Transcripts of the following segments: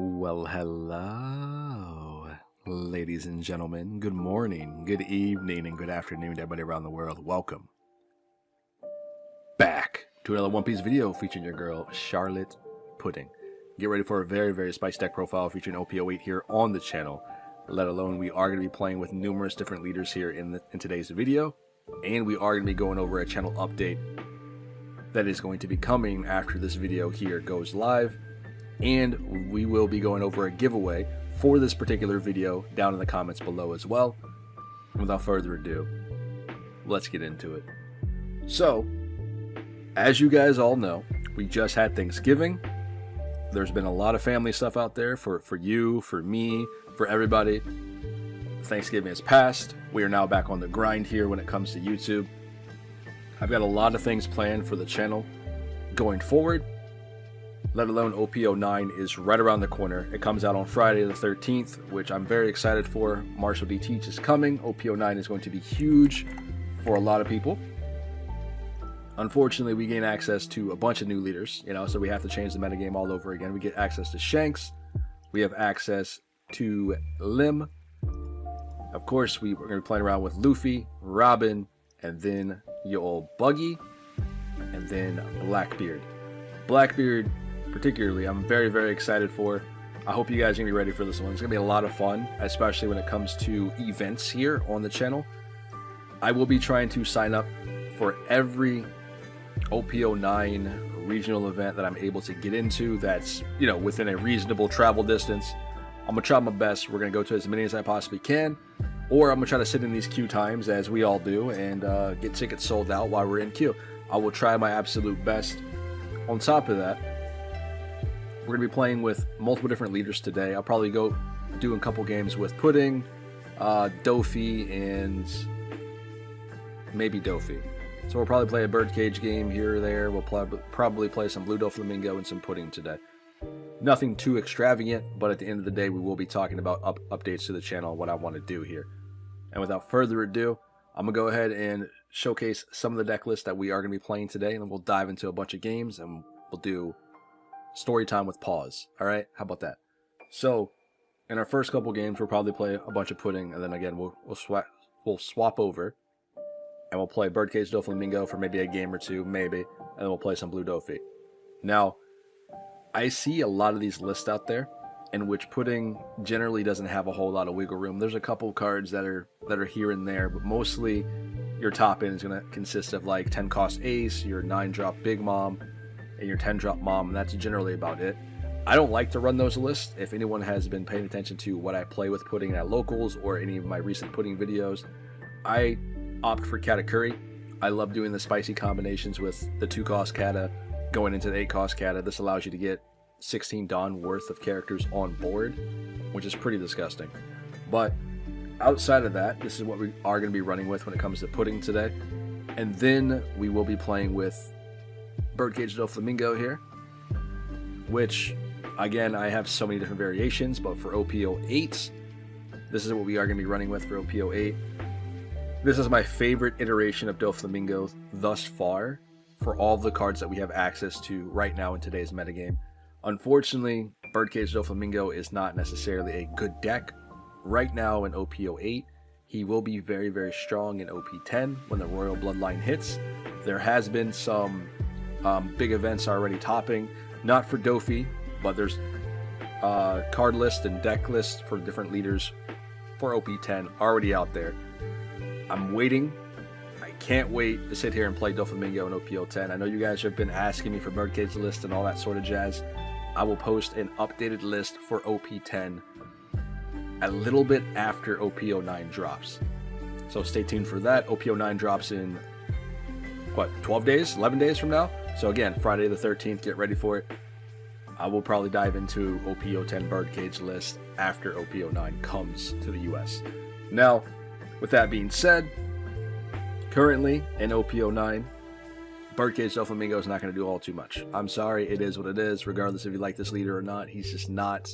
Well, hello, ladies and gentlemen. Good morning, good evening, and good afternoon to everybody around the world. Welcome back to another One Piece video featuring your girl, Charlotte Pudding. Get ready for a very spicy deck profile featuring OP08 here on the channel. Let alone, we are going to be playing with numerous different leaders here in today's video. And we are going to be going over a channel update that is going to be coming after this video here goes live. And we will be going over a giveaway for this particular video down in the comments below as well. Without further ado, let's get into it. So, as you guys all know, we just had Thanksgiving. There's been a lot of family stuff out there for you, for me, for everybody. Thanksgiving has passed. We are now back on the grind here when it comes to YouTube. I've got a lot of things planned for the channel going forward. Let alone OP09 is right around the corner. It comes out on Friday the 13th, which I'm very excited for. Marshall D. Teach is coming. OP09 is going to be huge for a lot of people. Unfortunately, we gain access to a bunch of new leaders, so we have to change the metagame all over again. We get access to Shanks. We have access to Lim. Of course, we're going to be playing around with Luffy, Robin, and then your old Buggy, and then Blackbeard. Blackbeard, particularly, I'm very excited for. I hope you guys are going to be ready for this one. It's going to be a lot of fun, especially when it comes to events here on the channel. I will be trying to sign up for every OP09 regional event that I'm able to get into that's, within a reasonable travel distance. I'm going to try my best. We're going to go to as many as I possibly can, or I'm going to try to sit in these queue times, as we all do, and get tickets sold out while we're in queue. I will try my absolute best. On top of that, we're going to be playing with multiple different leaders today. I'll probably go do a couple games with Pudding, Dofi, and maybe Dofi. So we'll probably play a birdcage game here or there. We'll probably play some Blue Doflamingo and some Pudding today. Nothing too extravagant, but at the end of the day, we will be talking about updates to the channel, what I want to do here. And without further ado, I'm going to go ahead and showcase some of the deck lists that we are going to be playing today, and then we'll dive into a bunch of games, and we'll do story time with pause. Alright, how about that? So, in our first couple games, we'll probably play a bunch of Pudding, and then again, we'll swap over, and we'll play Birdcage Doflamingo for maybe a game or two, maybe, and then we'll play some Blue Dofi. Now, I see a lot of these lists out there in which Pudding generally doesn't have a whole lot of wiggle room. There's a couple cards that are here and there, but mostly your top end is going to consist of like 10 cost Ace, your 9-drop Big Mom, and your 10-drop Mom, and that's generally about it. I don't like to run those lists. If anyone has been paying attention to what I play with Pudding at locals or any of my recent Pudding videos, I opt for Katakuri. I love doing the spicy combinations with the 2-cost Kata going into the 8-cost Kata. This allows you to get 16 Dawn worth of characters on board, which is pretty disgusting. But outside of that, this is what we are going to be running with when it comes to Pudding today. And then we will be playing with Birdcage Doflamingo here, which, again, I have so many different variations, but for OP08, this is what we are going to be running with for OP08. This is my favorite iteration of Doflamingo thus far for all the cards that we have access to right now in today's metagame. Unfortunately, Birdcage Doflamingo is not necessarily a good deck right now in OP08. He will be very strong in OP10 when the Royal Bloodline hits. There has been some big events already topping, not for Dofi, but there's card lists and deck lists for different leaders for OP10 already out there. I'm waiting. I can't wait to sit here and play Doflamingo in OP010. I know you guys have been asking me for Birdcage list and all that sort of jazz. I will post an updated list for OP10 a little bit after OP09 drops. So stay tuned for that. OP09 drops in, 12 days? 11 days from now? So again, Friday the 13th, get ready for it. I will probably dive into OP010 Birdcage list after OP09 comes to the US. Now, with that being said, currently in OP09, Birdcage Doflamingo is not going to do all too much. I'm sorry, it is what it is, regardless if you like this leader or not. He's just not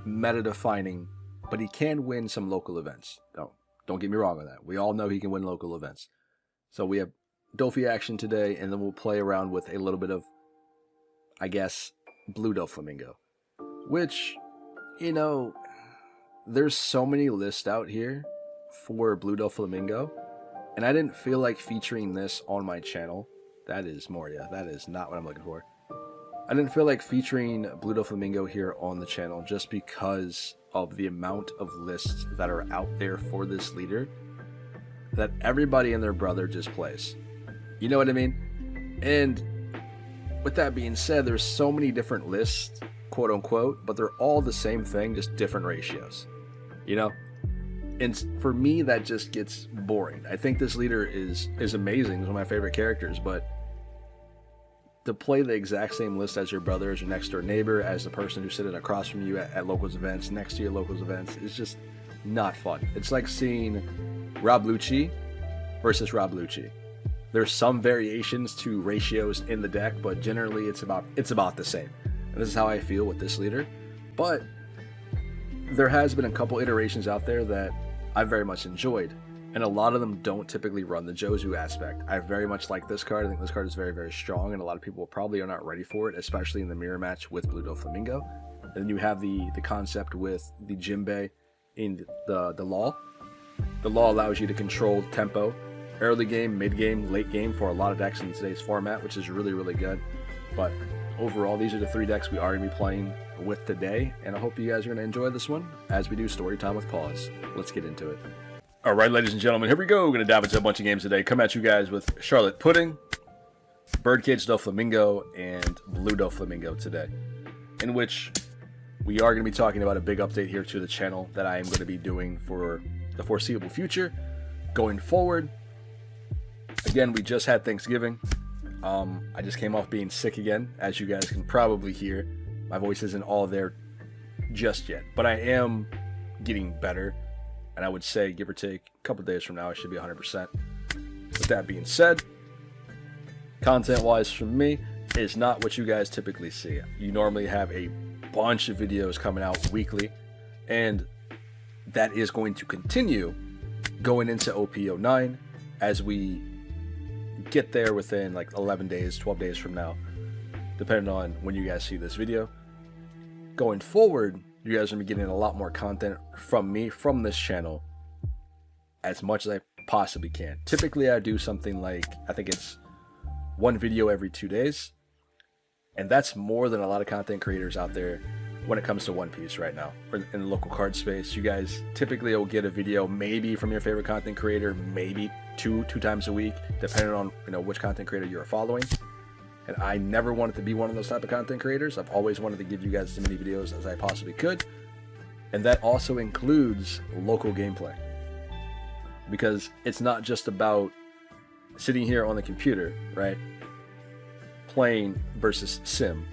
meta-defining, but he can win some local events. Don't get me wrong on that. We all know he can win local events. So we have Dofi action today, and then we'll play around with a little bit of, I guess, Blue Doflamingo. which, you know, there's so many lists out here for Blue Doflamingo, and I didn't feel like featuring this on my channel. That is Moria. That is not what I'm looking for. I didn't feel like featuring Blue Doflamingo here on the channel just because of the amount of lists that are out there for this leader that everybody and their brother just plays. You know what I mean? And with that being said, there's so many different lists, quote unquote, but they're all the same thing, just different ratios. You know? And for me, that just gets boring. I think this leader is amazing. He's one of my favorite characters, but to play the exact same list as your brother, as your next door neighbor, as the person who's sitting across from you at locals events, next to your locals events, is just not fun. It's like seeing Rob Lucci versus Rob Lucci. There's some variations to ratios in the deck, but generally it's about the same. And this is how I feel with this leader. But there has been a couple iterations out there that I very much enjoyed, and a lot of them don't typically run the Jozu aspect. I very much like this card. I think this card is very, very strong, and a lot of people probably are not ready for it, especially in the mirror match with Blue Doflamingo. And then you have the concept with the Jinbei in the Law. The Law allows you to control tempo, early game, mid game, late game for a lot of decks in today's format, which is really, really good. But overall, these are the 3 decks we are going to be playing with today, and I hope you guys are going to enjoy this one as we do story time with Paws. Let's get into it. All right, ladies and gentlemen, here we go. We're going to dive into a bunch of games today. Come at you guys with Charlotte Pudding, Birdcage Doflamingo, and Blue Doflamingo today, in which we are going to be talking about a big update here to the channel that I am going to be doing for the foreseeable future going forward. Again, we just had Thanksgiving. I just came off being sick again, as you guys can probably hear. My voice isn't all there just yet, but I am getting better, and I would say, give or take, a couple days from now, I should be 100%. With that being said, content-wise from me is not what you guys typically see. You normally have a bunch of videos coming out weekly, and that is going to continue going into OP09 as we get there within like 11 days, 12 days from now, depending on when you guys see this video. Going forward, you guys are going to be getting a lot more content from me, from this channel, as much as I possibly can. Typically, I do something like, I think it's 1 video every 2 days, and that's more than a lot of content creators out there when it comes to One Piece right now, or in the local card space. You guys typically will get a video maybe from your favorite content creator, maybe two times a week, depending on which content creator you're following. And I never wanted to be one of those type of content creators. I've always wanted to give you guys as many videos as I possibly could, and that also includes local gameplay, because it's not just about sitting here on the computer, right, playing versus sim.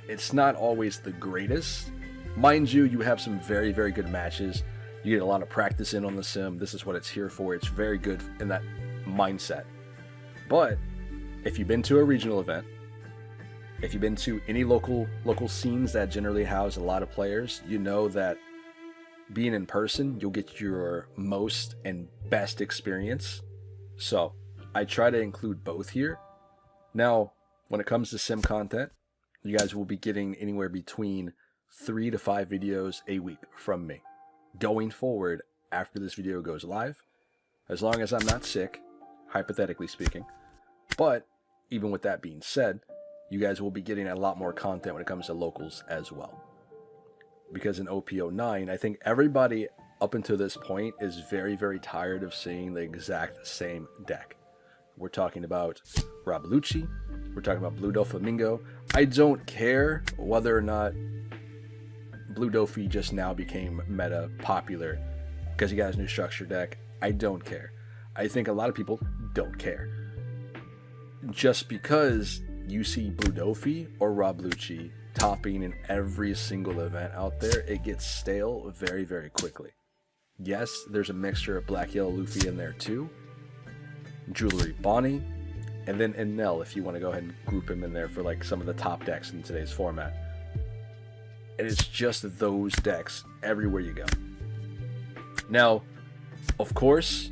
It's not always the greatest. Mind you, you have some very, very good matches. You get a lot of practice in on the sim. This is what it's here for. It's very good in that mindset. But if you've been to a regional event, if you've been to any local scenes that generally house a lot of players, you know that being in person, you'll get your most and best experience. So I try to include both here. Now, when it comes to sim content, you guys will be getting anywhere between 3 to 5 videos a week from me going forward after this video goes live, as long as I'm not sick, hypothetically speaking. But even with that being said, you guys will be getting a lot more content when it comes to locals as well. Because in OP09, I think everybody up until this point is very, very tired of seeing the exact same deck. We're talking about Rob Lucci, we're talking about Blue Doflamingo. I don't care whether or not Blue Dofi just now became meta popular because he got his new structure deck. I don't care. I think a lot of people don't care. Just because you see Blue Dofi or Rob Lucci topping in every single event out there, it gets stale very, very quickly. Yes, there's a mixture of Black Yellow Luffy in there too, Jewelry Bonnie, and then Enel, if you want to go ahead and group him in there for like some of the top decks in today's format. And it's just those decks everywhere you go. Now, of course,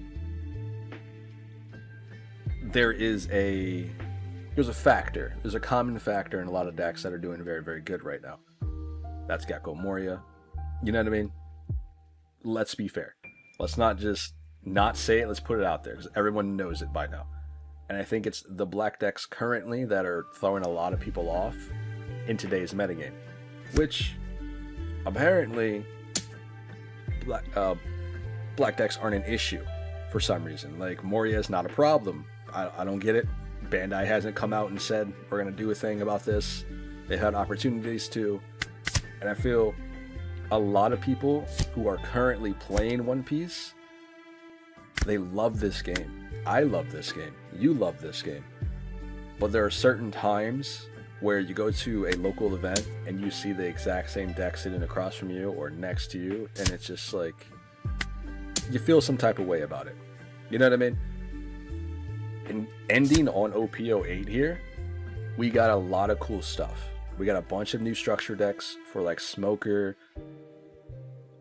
there's a factor. There's a common factor in a lot of decks that are doing very, very good right now. That's Gecko Moria. You know what I mean? Let's be fair. Let's not just not say it. Let's put it out there because everyone knows it by now. And I think it's the black decks currently that are throwing a lot of people off in today's metagame, which apparently black decks aren't an issue for some reason. Like, Moria is not a problem. I don't get it. Bandai hasn't come out and said we're going to do a thing about this. They've had opportunities to. And I feel a lot of people who are currently playing One Piece, they love this game. I love this game. You love this game. But there are certain times where you go to a local event and you see the exact same deck sitting across from you or next to you, and it's just like, you feel some type of way about it. You know what I mean? And ending on OP08 here, we got a lot of cool stuff. We got a bunch of new structure decks for like Smoker,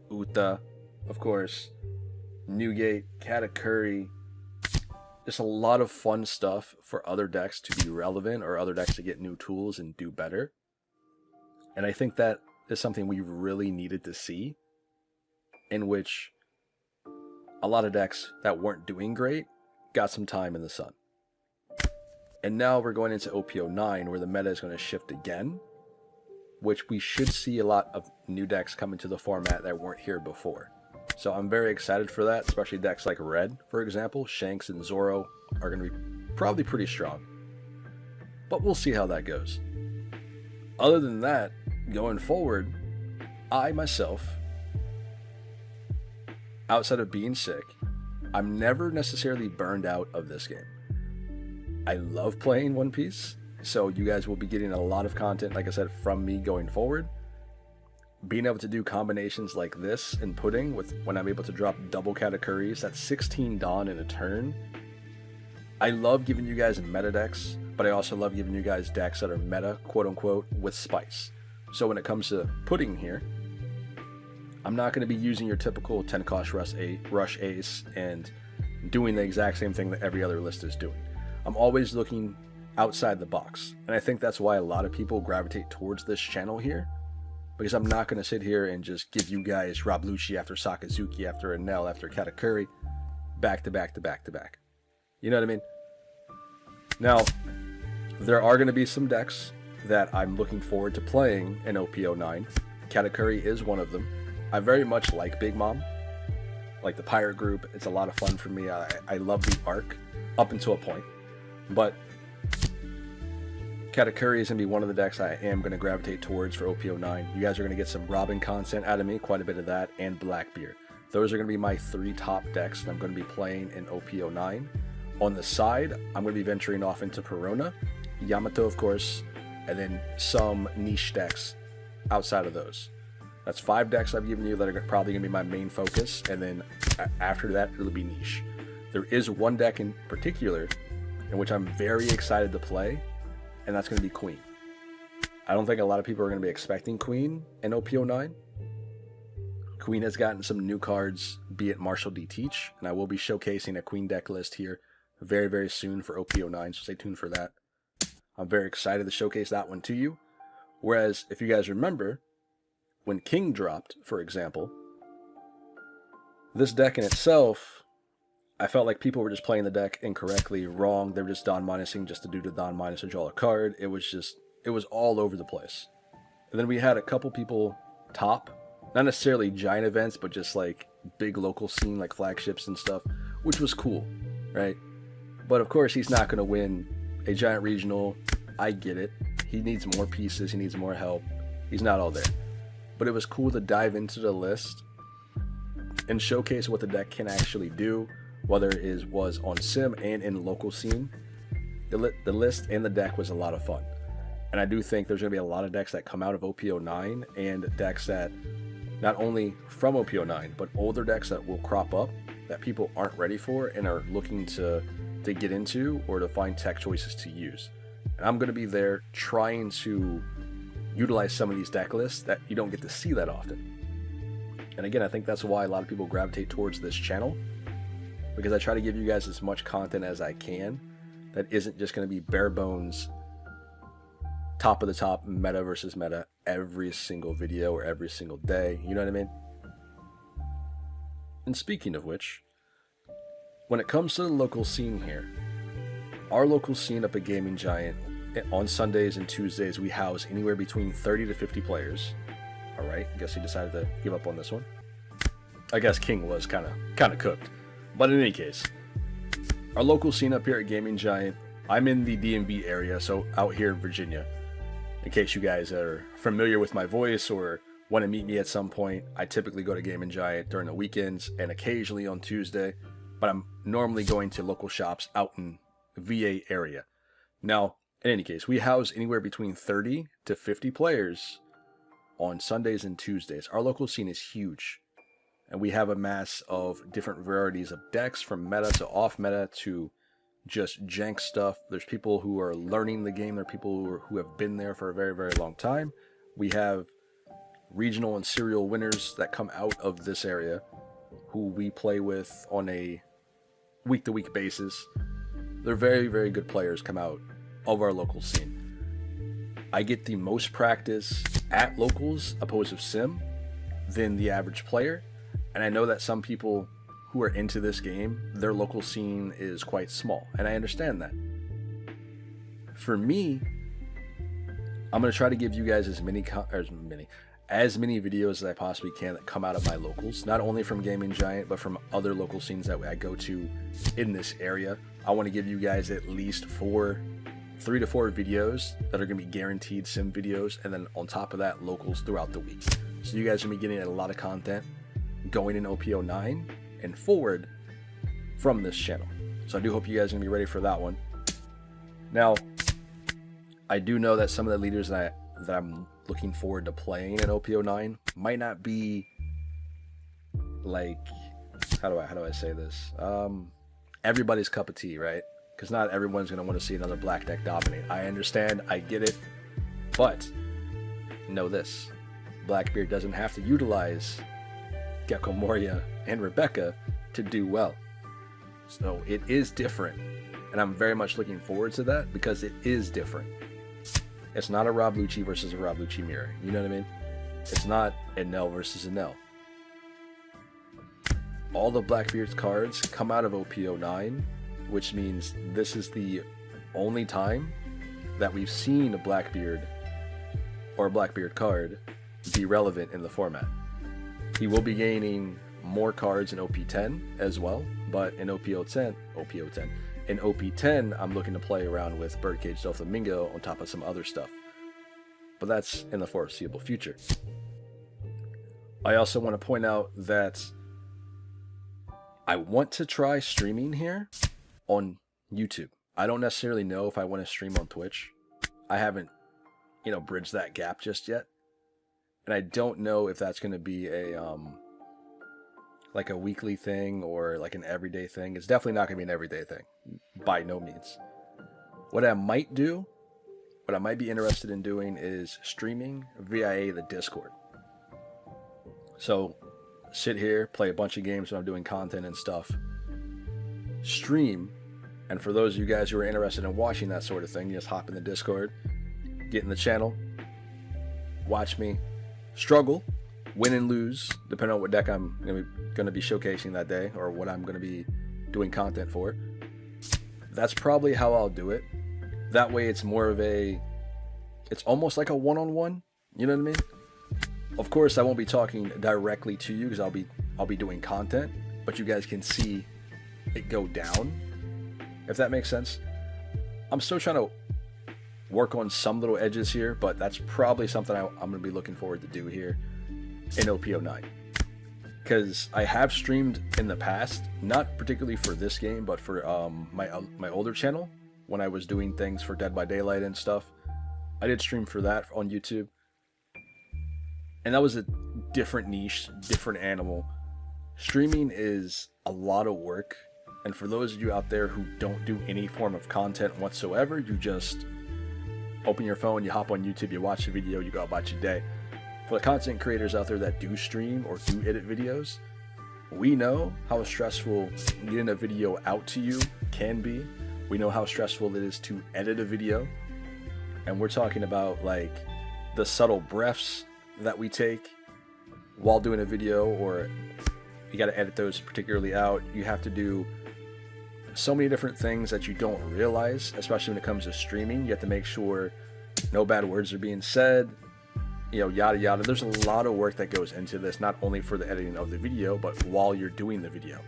Uta, of course, Newgate, Katakuri. Just a lot of fun stuff for other decks to be relevant or other decks to get new tools and do better. And I think that is something we really needed to see, in which a lot of decks that weren't doing great got some time in the sun. And now we're going into OP09 where the meta is going to shift again, which we should see a lot of new decks come into the format that weren't here before. So I'm very excited for that, especially decks like Red, for example. Shanks and Zoro are going to be probably pretty strong. But we'll see how that goes. Other than that, going forward, I myself, outside of being sick, I'm never necessarily burned out of this game. I love playing One Piece, so you guys will be getting a lot of content, like I said, from me going forward. Being able to do combinations like this in Pudding, with when I'm able to drop double Katakuris, that's 16 Dawn in a turn. I love giving you guys meta decks, but I also love giving you guys decks that are meta, quote unquote, with spice. So when it comes to Pudding here, I'm not going to be using your typical 10 cost rush ace and doing the exact same thing that every other list is doing. I'm always looking outside the box, and I think that's why a lot of people gravitate towards this channel here, because I'm not going to sit here and just give you guys Rob Lucci after Sakazuki after Enel after Katakuri back to back to back to back. You know what I mean? Now, there are going to be some decks that I'm looking forward to playing in OP09. Katakuri is one of them. I very much like Big Mom, like the Pirate Group. It's a lot of fun for me. I love the arc up until a point, but Katakuri is going to be one of the decks I am going to gravitate towards for OP09. You guys are going to get some Robin content out of me, quite a bit of that, and Blackbeard. Those are going to be my 3 top decks that I'm going to be playing in OP09. On the side, I'm going to be venturing off into Perona, Yamato, of course, and then some niche decks outside of those. That's 5 decks I've given you that are probably going to be my main focus, and then after that, it'll be niche. There is one deck in particular in which I'm very excited to play, and that's going to be Queen. I don't think a lot of people are going to be expecting Queen in OP09. Queen has gotten some new cards, be it Marshall D. Teach, and I will be showcasing a Queen deck list here very, very soon for OP09, so stay tuned for that. I'm very excited to showcase that one to you. Whereas, if you guys remember, when King dropped, for example, this deck in itself, I felt like people were just playing the deck incorrectly, wrong. They were just Don minusing just to do the Don minus and draw a card. It was all over the place. And then we had a couple people top, not necessarily giant events, but just like big local scene, like flagships and stuff, which was cool, right? But of course, he's not going to win a giant regional. I get it. He needs more pieces. He needs more help. He's not all there. But it was cool to dive into the list and showcase what the deck can actually do, whether it was on sim and in local scene. The list and the deck was a lot of fun. And I do think there's going to be a lot of decks that come out of OP09, and decks that not only from OP09, but older decks that will crop up that people aren't ready for and are looking to get into or to find tech choices to use. And I'm going to be there trying to utilize some of these deck lists that you don't get to see that often. And again, I think that's why a lot of people gravitate towards this channel, because I try to give you guys as much content as I can that isn't just going to be bare bones, top of the top, meta versus meta every single video or every single day. You know what I mean? And speaking of which, when it comes to the local scene here, our local scene up at Gaming Giant, on Sundays and Tuesdays, we house anywhere between 30 to 50 players. All right, I guess he decided to give up on this one. I guess King was kind of cooked. But in any case, our local scene up here at Gaming Giant, I'm in the DMV area, so out here in Virginia. In case you guys are familiar with my voice or want to meet me at some point, I typically go to Gaming Giant during the weekends and occasionally on Tuesday, but I'm normally going to local shops out in the VA area. Now, in any case, we house anywhere between 30 to 50 players on Sundays and Tuesdays. Our local scene is huge, and we have a mass of different varieties of decks, from meta to off meta to just jank stuff. There's people who are learning the game. There are people who have been there for a very, very long time. We have regional and serial winners that come out of this area who we play with on a week-to-week basis. They're very, very good players come out of our local scene. I get the most practice at locals opposed to sim than the average player, and I know that some people who are into this game, their local scene is quite small, and I understand that. For me, I'm going to try to give you guys as many videos as I possibly can that come out of my locals, not only from Gaming Giant, but from other local scenes that I go to in this area. I want to give you guys at least 3 to 4 videos that are going to be guaranteed sim videos, and then on top of that, locals throughout the week. So you guys are going to be getting a lot of content going in OP09 and forward from this channel. So I do hope you guys are going to be ready for that one. Now, I do know that some of the leaders that I'm looking forward to playing in OP09 might not be like, how do I say this? Everybody's cup of tea, right? Because not everyone's going to want to see another black deck dominate. I understand, I get it, but know this: Blackbeard doesn't have to utilize Gecko Moria and Rebecca to do well. So it is different, and I'm very much looking forward to that because it is different. It's not a Rob Lucci versus a Rob Lucci mirror. You know what I mean? It's not Enel versus Enel. All the Blackbeard's cards come out of OP09, which means this is the only time that we've seen a Blackbeard or a Blackbeard card be relevant in the format. He will be gaining more cards in OP10 as well, but in OP10, in OP10, I'm looking to play around with Birdcage Doflamingo on top of some other stuff. But that's in the foreseeable future. I also want to point out that I want to try streaming here on YouTube. I don't necessarily know if I want to stream on Twitch. I haven't, bridged that gap just yet. And I don't know if that's going to be a like a weekly thing or like an everyday thing. It's definitely not going to be an everyday thing, by no means. What I might do, what I might be interested in doing, is streaming via the Discord. So sit here, play a bunch of games when I'm doing content and stuff, stream, and for those of you guys who are interested in watching that sort of thing, you just hop in the Discord, get in the channel, watch me struggle, win and lose, depending on what deck I'm going to be showcasing that day or what I'm going to be doing content for. That's probably how I'll do it. That way it's more of it's almost like a one-on-one, you know what I mean? Of course, I won't be talking directly to you because I'll be doing content, but you guys can see it go down, if that makes sense. I'm still trying to work on some little edges here, but that's probably something I'm going to be looking forward to do here in OP09. Because I have streamed in the past, not particularly for this game, but for my older channel, when I was doing things for Dead by Daylight and stuff. I did stream for that on YouTube. And that was a different niche, different animal. Streaming is a lot of work. And for those of you out there who don't do any form of content whatsoever, you just open your phone, you hop on YouTube, you watch the video, you go about your day. For the content creators out there that do stream or do edit videos, we know how stressful getting a video out to you can be. We know how stressful it is to edit a video. And we're talking about like the subtle breaths that we take while doing a video, or you got to edit those particularly out. You have to do so many different things that you don't realize, especially when it comes to streaming. You have to make sure no bad words are being said, you know, yada yada. There's a lot of work that goes into this, not only for the editing of the video, but while you're doing the video.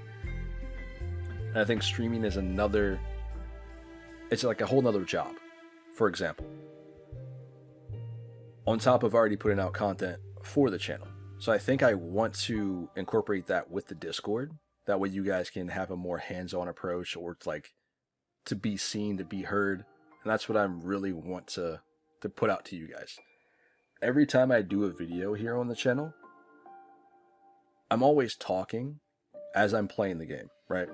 And I think streaming is another, it's like a whole nother job. For example, on top of already putting out content for the channel. So I think I want to incorporate that with the Discord. That way you guys can have a more hands-on approach, or like to be seen, to be heard. And that's what I really want to put out to you guys. Every time I do a video here on the channel, I'm always talking as I'm playing the game, right?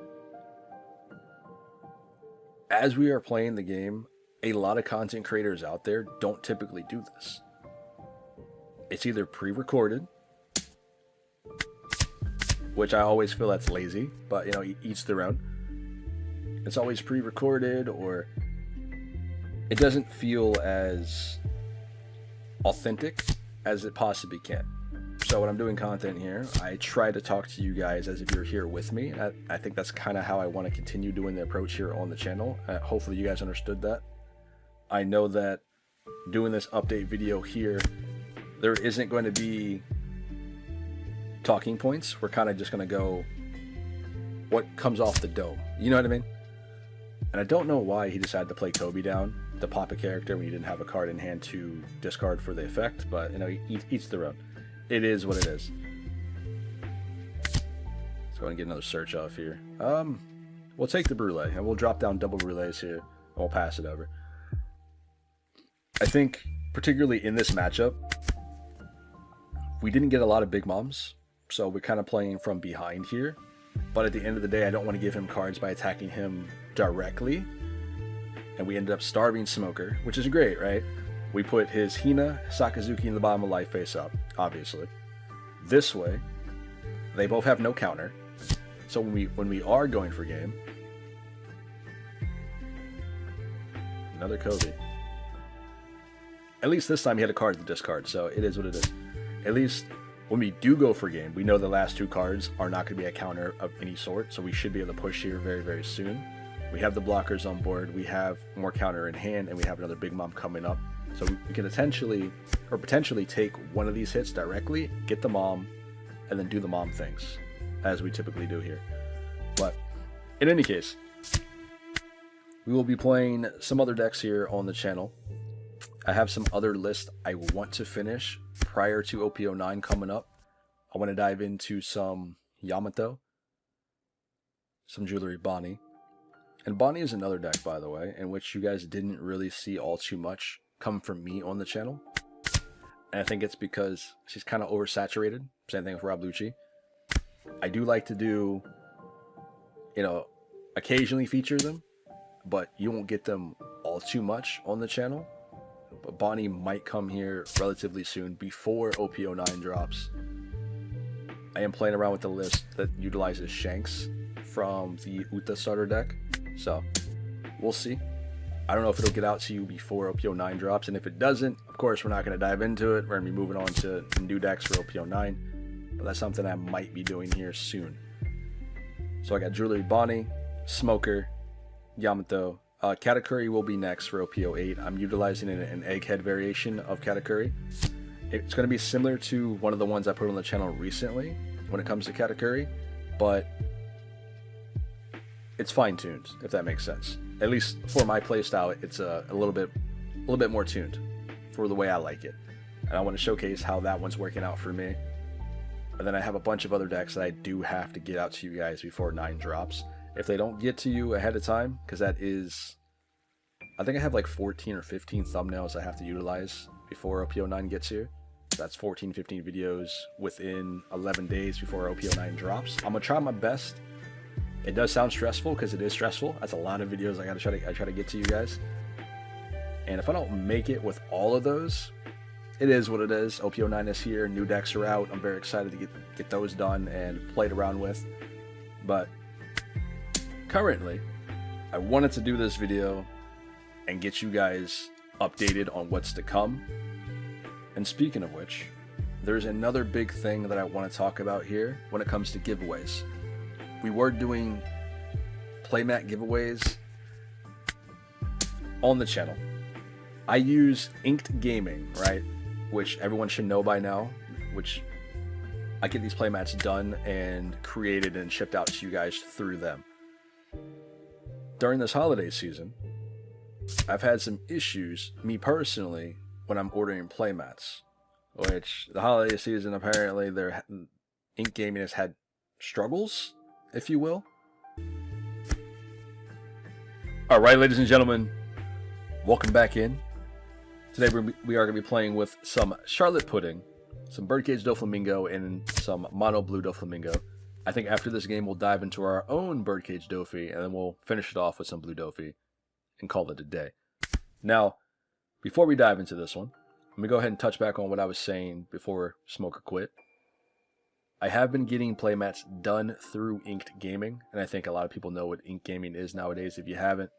As we are playing the game, a lot of content creators out there don't typically do this. It's either pre-recorded, which I always feel that's lazy, but you know, each their own. It's always pre-recorded, or it doesn't feel as authentic as it possibly can. So when I'm doing content here, I try to talk to you guys as if you're here with me. I think that's kind of how I want to continue doing the approach here on the channel. Hopefully you guys understood that. I know that doing this update video here, there isn't going to be talking points. We're kind of just going to go what comes off the dome. You know what I mean? And I don't know why he decided to play Kobe down to pop a character when he didn't have a card in hand to discard for the effect, but you know, each their own. It is what it is. Let's go and get another search off here. We'll take the Brule, and we'll drop down double Brules here, and we'll pass it over. I think, particularly in this matchup, we didn't get a lot of big moms, so we're kind of playing from behind here. But at the end of the day, I don't want to give him cards by attacking him directly. And we ended up starving Smoker, which is great, right? We put his Hina, Sakazuki in the bottom of life face up, obviously. This way, they both have no counter. So when we are going for game, another Kobe. At least this time he had a card to discard, so it is what it is. At least when we do go for game, we know the last two cards are not going to be a counter of any sort, so we should be able to push here very, very soon. We have the blockers on board, we have more counter in hand, and we have another big mom coming up. So we can potentially take one of these hits directly, get the mom, and then do the mom things, as we typically do here. But in any case, we will be playing some other decks here on the channel. I have some other lists I want to finish prior to OP09 coming up. I want to dive into some Yamato, some Jewelry Bonnie. And Bonnie is another deck, by the way, in which you guys didn't really see all too much come from me on the channel. And I think it's because she's kind of oversaturated. Same thing with Rob Lucci. I do like to do, you know, occasionally feature them, but you won't get them all too much on the channel. But Bonnie might come here relatively soon before OP09 drops. I am playing around with the list that utilizes Shanks from the Uta starter deck. So, we'll see. I don't know if it'll get out to you before OP09 drops, and if it doesn't, of course, we're not going to dive into it. We're going to be moving on to new decks for OP09, but that's something I might be doing here soon. So I got Jewelry Bonnie, Smoker, Yamato. Katakuri will be next for OP08. I'm utilizing an egghead variation of Katakuri. It's going to be similar to one of the ones I put on the channel recently when it comes to Katakuri, but it's fine-tuned, if that makes sense. At least for my playstyle, it's a little bit more tuned for the way I like it. And I want to showcase how that one's working out for me. And then I have a bunch of other decks that I do have to get out to you guys before 9 drops. If they don't get to you ahead of time, because that is, I think I have like 14 or 15 thumbnails I have to utilize before OP09 gets here. That's 14, 15 videos within 11 days before OP09 drops. I'm gonna try my best. It does sound stressful because it is stressful. That's a lot of videos I try to get to you guys. And if I don't make it with all of those, it is what it is. OP09 is here, new decks are out. I'm very excited to get those done and played around with. But currently, I wanted to do this video and get you guys updated on what's to come. And speaking of which, there's another big thing that I want to talk about here when it comes to giveaways. We were doing playmat giveaways on the channel. I use Inked Gaming, right? Which everyone should know by now, which I get these playmats done and created and shipped out to you guys through them. During this holiday season, I've had some issues, me personally, when I'm ordering playmats, which the holiday season, apparently, Ink Gaming has had struggles, if you will. Alright, ladies and gentlemen, welcome back in. Today we are going to be playing with some Charlotte Pudding, some Birdcage Doflamingo, and some Mono Blue Doflamingo. I think after this game we'll dive into our own Birdcage Dofi, and then we'll finish it off with some Blue Dofi and call it a day. Now, before we dive into this one, let me go ahead and touch back on what I was saying before Smoker quit. I have been getting playmats done through Inked Gaming, and I think a lot of people know what Inked Gaming is nowadays. If you haven't,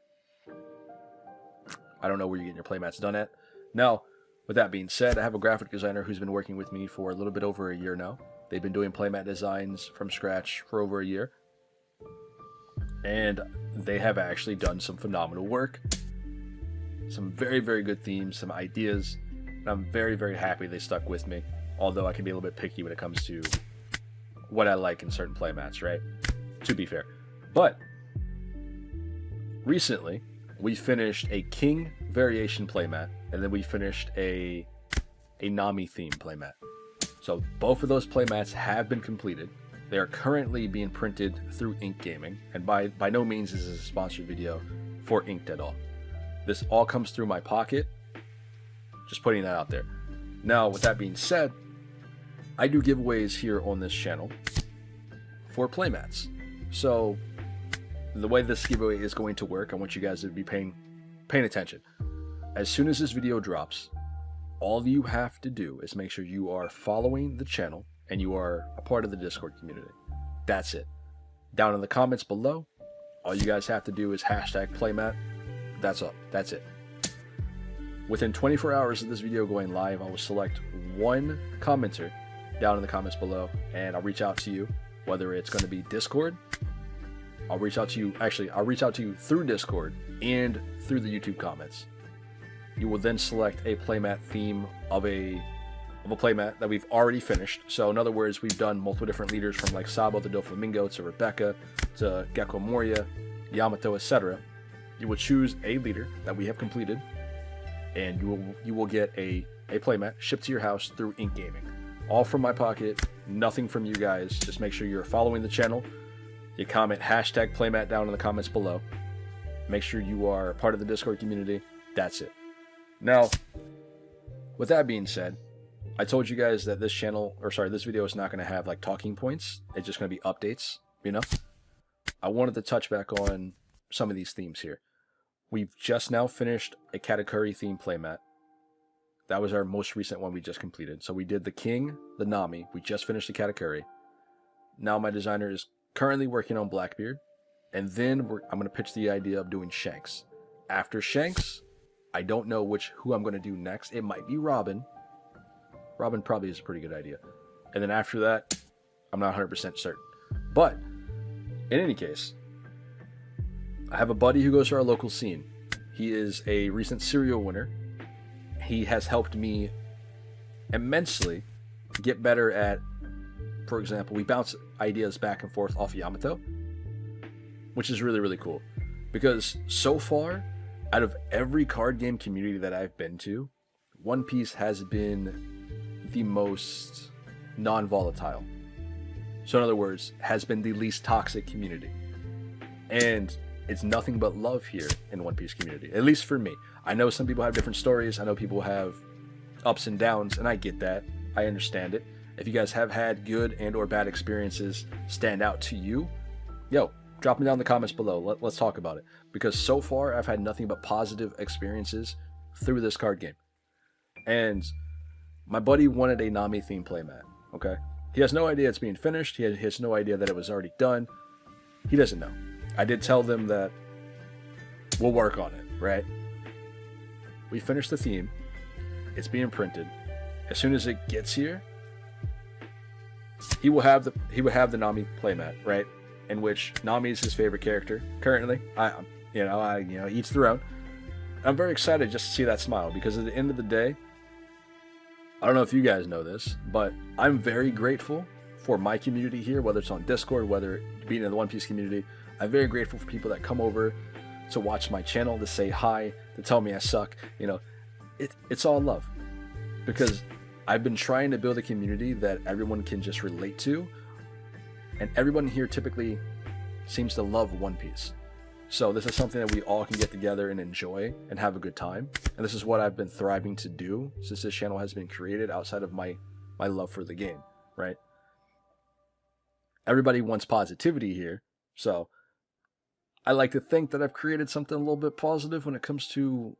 I don't know where you're getting your playmats done at. Now, with that being said, I have a graphic designer who's been working with me for a little bit over a year now. They've been doing playmat designs from scratch for over a year, and they have actually done some phenomenal work. Some very, very good themes, some ideas, and I'm very, very happy they stuck with me, although I can be a little bit picky when it comes to what I like in certain playmats, right? To be fair. But recently, we finished a King variation playmat, and then we finished a Nami theme playmat. So both of those playmats have been completed. They are currently being printed through Inked Gaming, and by no means is this a sponsored video for Inked at all. This all comes through my pocket. Just putting that out there. Now, with that being said, I do giveaways here on this channel for playmats. So the way this giveaway is going to work, I want you guys to be paying attention. As soon as this video drops, all you have to do is make sure you are following the channel and you are a part of the Discord community. That's it. Down in the comments below, all you guys have to do is hashtag playmat. That's up. That's it. Within 24 hours of this video going live, I will select one commenter down in the comments below, and I'll reach out to you, whether it's going to be Discord. I'll reach out to you through Discord and through the YouTube comments. You will then select a playmat theme of a playmat that we've already finished. So in other words, we've done multiple different leaders from like Sabo the Doflamingo to Rebecca to Gecko Moria, Yamato, etc. You will choose a leader that we have completed, and you will get a playmat shipped to your house through Inked Gaming. All from my pocket, nothing from you guys. Just make sure you're following the channel. You comment hashtag playmat down in the comments below. Make sure you are part of the Discord community. That's it. Now, with that being said, I told you guys that this video is not going to have like talking points. It's just going to be updates, you know? I wanted to touch back on some of these themes here. We've just now finished a Katakuri theme playmat. That was our most recent one we just completed. So we did the King, the Nami. We just finished the Katakuri. Now my designer is currently working on Blackbeard. And then I'm going to pitch the idea of doing Shanks. After Shanks, I don't know who I'm going to do next. It might be Robin. Robin probably is a pretty good idea. And then after that, I'm not 100% certain. But, in any case, I have a buddy who goes to our local scene. He is a recent serial winner. He has helped me immensely get better at, for example, we bounce ideas back and forth off Yamato, which is really, really cool. Because so far, out of every card game community that I've been to, One Piece has been the most non-volatile. So in other words, has been the least toxic community. And it's nothing but love here in One Piece community, at least for me. I know some people have different stories. I know people have ups and downs, and I get that. I understand it. If you guys have had good and or bad experiences stand out to you, yo, drop them down in the comments below. Let's talk about it. Because so far, I've had nothing but positive experiences through this card game. And my buddy wanted a Nami themed playmat, okay? He has no idea it's being finished. He has no idea that it was already done. He doesn't know. I did tell them that we'll work on it, right? We finished the theme. It's being printed. as soon as it gets here, he will have the Nami playmat, right? In which Nami is his favorite character currently. Each their own. I'm very excited just to see that smile, because at the end of the day, I don't know if you guys know this, but I'm very grateful for my community here, whether it's on Discord, whether being in the One Piece community. I'm very grateful for people that come over to watch my channel, to say hi, to tell me I suck. It's all love, because I've been trying to build a community that everyone can just relate to, and everyone here typically seems to love One Piece. So this is something that we all can get together and enjoy and have a good time. And this is what I've been thriving to do since this channel has been created, outside of my love for the game, right? Everybody wants positivity here, so I like to think that I've created something a little bit positive when it comes to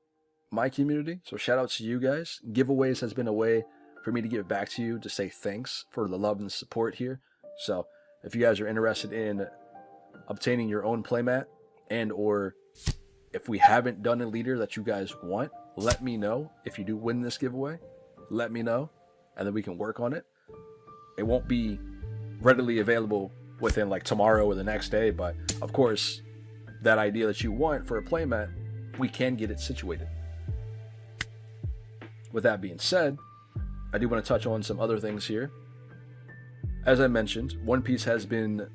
my community. So shout out to you guys. Giveaways has been a way for me to give back to you, to say thanks for the love and the support here. So if you guys are interested in obtaining your own playmat, and or if we haven't done a leader that you guys want, let me know. If you do win this giveaway, let me know, and then we can work on it. It won't be readily available within like tomorrow or the next day, but of course, that idea that you want for a playmat, we can get it situated. With that being said, I do want to touch on some other things here. As I mentioned, One Piece has been,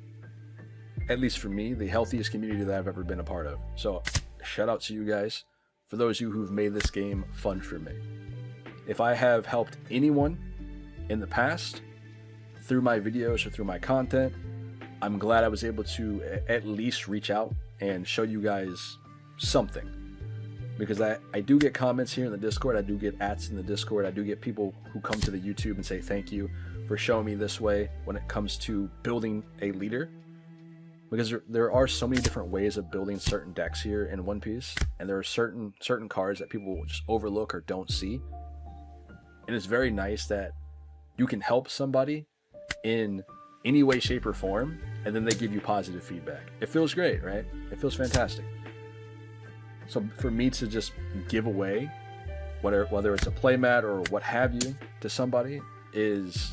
at least for me, the healthiest community that I've ever been a part of. So shout out to you guys, for those of you who've made this game fun for me. If I have helped anyone in the past through my videos or through my content, I'm glad I was able to at least reach out and show you guys something. Because I do get comments here in the Discord, I do get ats in the Discord, I do get people who come to the YouTube and say thank you for showing me this way when it comes to building a leader. Because there are so many different ways of building certain decks here in One Piece, and there are certain cards that people will just overlook or don't see. And it's very nice that you can help somebody in any way, shape, or form, and then they give you positive feedback. It feels great, right? It feels fantastic. So for me to just give away, whether it's a playmat or what have you, to somebody, is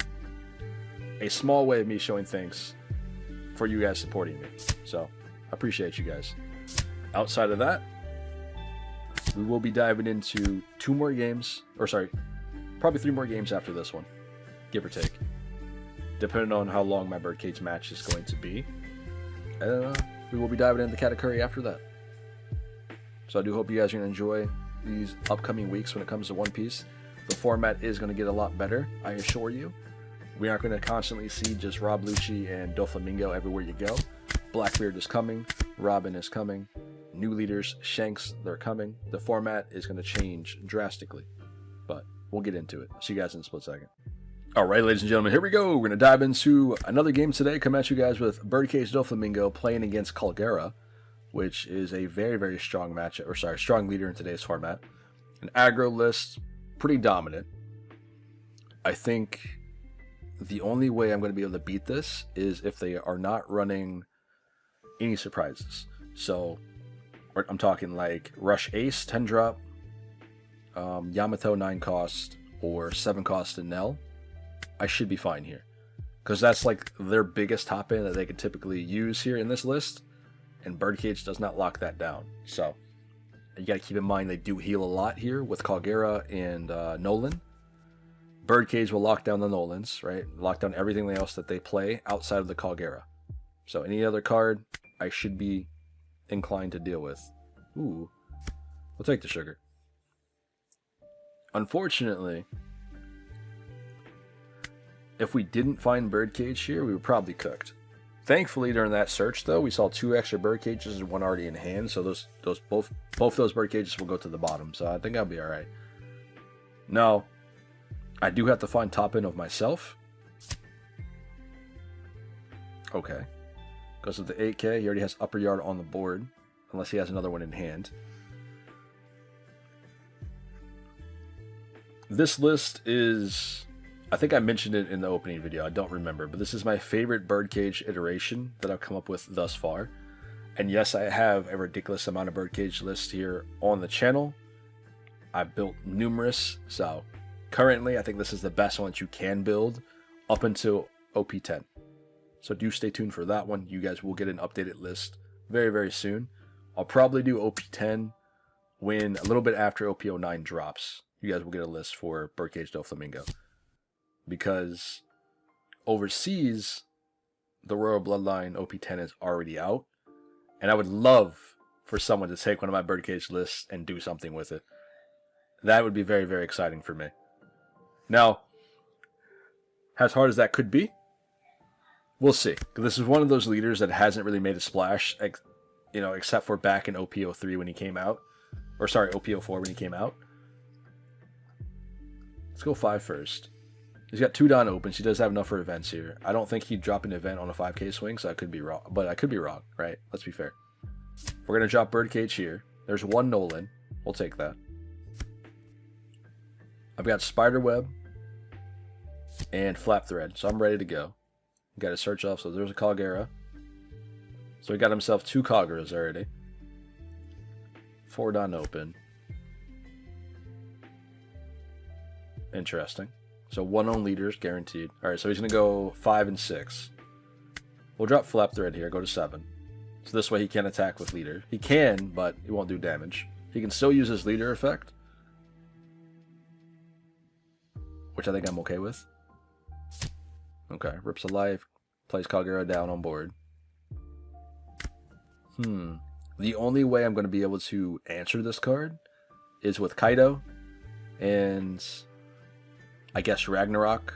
a small way of me showing thanks for you guys supporting me. So I appreciate you guys. Outside of that, we will be diving into 2 more games, or sorry, probably 3 more games after this one, give or take, depending on how long my Birdcage match is going to be. We will be diving into Katakuri after that. So I do hope you guys are going to enjoy these upcoming weeks when it comes to One Piece. The format is going to get a lot better, I assure you. We aren't going to constantly see just Rob Lucci and Doflamingo everywhere you go. Blackbeard is coming, Robin is coming, new leaders, Shanks, they're coming. The format is going to change drastically, but we'll get into it. See you guys in a split second. Alright, ladies and gentlemen, here we go. We're going to dive into another game today. Come at you guys with Birdcage Doflamingo playing against Calgera, which is a very, very strong matchup, or sorry, strong leader in today's format. An aggro list, pretty dominant. I think the only way I'm going to be able to beat this is if they are not running any surprises. So I'm talking like Rush Ace 10 drop, Yamato 9 cost, or 7 cost in Nell. I should be fine here, because that's like their biggest top end that they could typically use here in this list, and Birdcage does not lock that down. So you got to keep in mind they do heal a lot here with Calgera and Nolan. Birdcage will lock down the Nolans, right? Lock down everything else that they play outside of the Calgera. So any other card, I should be inclined to deal with. Ooh, we'll take the sugar. Unfortunately, if we didn't find Birdcage here, we were probably cooked. Thankfully, during that search, though, we saw 2 extra Birdcages and 1 already in hand. So both those Birdcages will go to the bottom. So I think I'll be all right. No, I do have to find top end of myself. Okay. Because of the 8K, he already has upper yard on the board, unless he has another one in hand. This list is, I think I mentioned it in the opening video, I don't remember, but this is my favorite Birdcage iteration that I've come up with thus far. And yes, I have a ridiculous amount of Birdcage lists here on the channel. I've built numerous, so Currently, I think this is the best one that you can build up until OP10. So do stay tuned for that one. You guys will get an updated list very, very soon. I'll probably do OP10 when a little bit after OP09 drops. You guys will get a list for Birdcage Doflamingo. Because overseas, the Royal Bloodline OP10 is already out. And I would love for someone to take one of my Birdcage lists and do something with it. That would be very, very exciting for me. Now, as hard as that could be, we'll see. This is one of those leaders that hasn't really made a splash, except for back in OP03 when he came out. Or sorry, OP04 when he came out. Let's go 5 first. He's got 2 Dawn opens. He does have enough for events here. I don't think he'd drop an event on a 5k swing, so I could be wrong. But I could be wrong, right? Let's be fair. We're going to drop Birdcage here. There's 1 Nolan. We'll take that. I've got Spiderweb and Flap Thread, so I'm ready to go. Got to search off, so there's a Kagera. So he got himself 2 Kageras already. 4 Dawn open. Interesting. So 1 on leaders guaranteed. Alright, so he's going to go 5 and 6. We'll drop Flap Thread here, go to 7. So this way he can't attack with leader. He can, but he won't do damage. He can still use his leader effect, which I think I'm okay with. Okay, rips a life, plays Kagera down on board. The only way I'm going to be able to answer this card is with Kaido and I guess Ragnarok,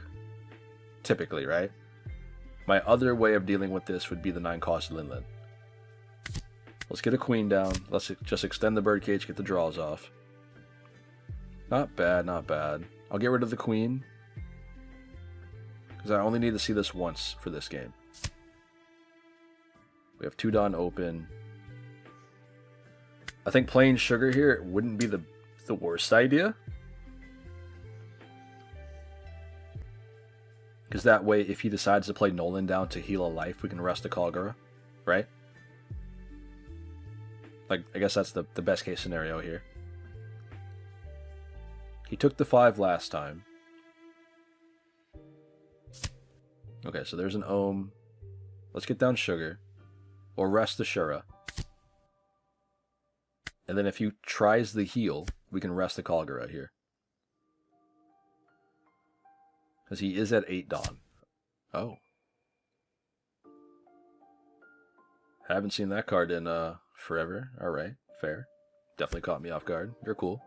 typically, right? My other way of dealing with this would be the 9-cost Linlin. Let's get a queen down. Let's just extend the birdcage, get the draws off. Not bad, not bad. I'll get rid of the queen, because I only need to see this once for this game. We have 2 Dawn open. I think playing Sugar here wouldn't be the worst idea. Because that way, if he decides to play Nolan down to heal a life, we can rest the Kagura, right? Like, I guess that's the best case scenario here. He took the 5 last time. Okay, so there's an Ohm. Let's get down Sugar. Or rest the Shura. And then if he tries the heal, we can rest the Kagura here. Because he is at 8 Dawn. Oh. Haven't seen that card in forever. Alright, fair. Definitely caught me off guard. You're cool.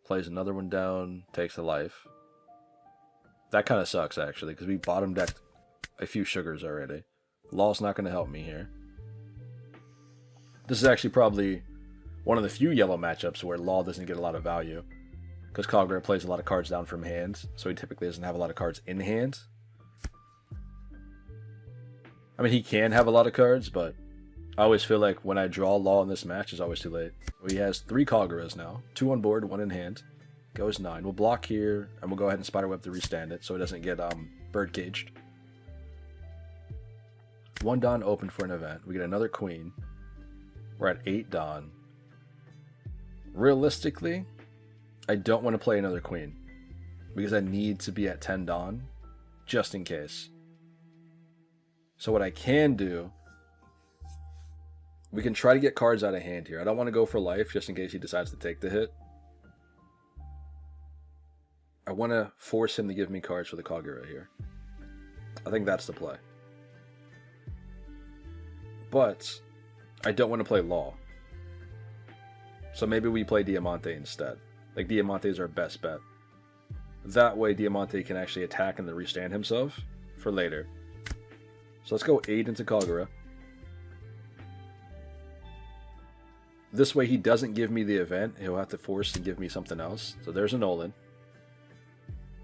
Plays another one down, takes a life. That kind of sucks, actually, because we bottom decked a few Sugars already. Law's not going to help me here. This is actually probably one of the few yellow matchups where Law doesn't get a lot of value. Because Kagura plays a lot of cards down from hand, so he typically doesn't have a lot of cards in hand. I mean, he can have a lot of cards, but I always feel like when I draw Law in this match, it's always too late. He has 3 Kaguras now. 2 on board, 1 in hand. Goes 9. We'll block here, and we'll go ahead and Spiderweb to restand it, so it doesn't get bird caged. 1 Dawn open for an event. We get another Queen. We're at 8 Dawn. Realistically, I don't want to play another Queen, because I need to be at 10 Dawn, just in case. So what I can do, we can try to get cards out of hand here. I don't want to go for life, just in case he decides to take the hit. I want to force him to give me cards for the Kagura here. I think that's the play. But I don't want to play Law. So maybe we play Diamante instead. Like, Diamante is our best bet. That way Diamante can actually attack and then restand himself for later. So let's go 8 into Kagura. This way he doesn't give me the event. He'll have to force and give me something else. So there's a Nolan.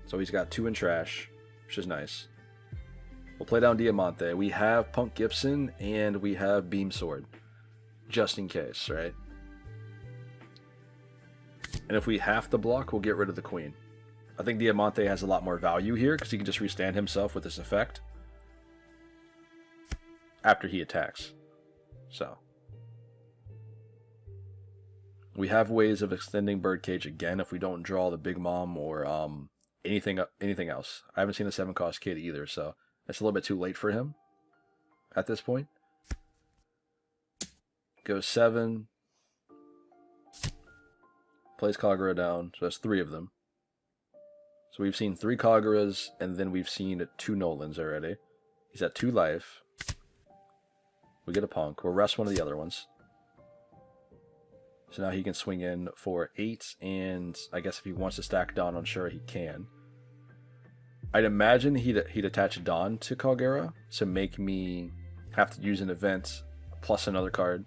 So he's got 2 in trash, which is nice. We'll play down Diamante. We have Punk Gibson and we have Beam Sword. Just in case, right? And if we have to block, we'll get rid of the Queen. I think Diamante has a lot more value here because he can just restand himself with this effect after he attacks. So We have ways of extending Birdcage again if we don't draw the Big Mom or anything else. I haven't seen the 7-cost kid either, so it's a little bit too late for him at this point. Goes 7. Plays Kagura down, so that's 3 of them. So we've seen 3 Kaguras, and then we've seen 2 Nolans already. He's at 2 life. We get a Punk. We'll rest one of the other ones. So now he can swing in for 8, and I guess if he wants to stack Dawn on Shura, he can. I'd imagine he'd attach Dawn to Kagura to make me have to use an event plus another card.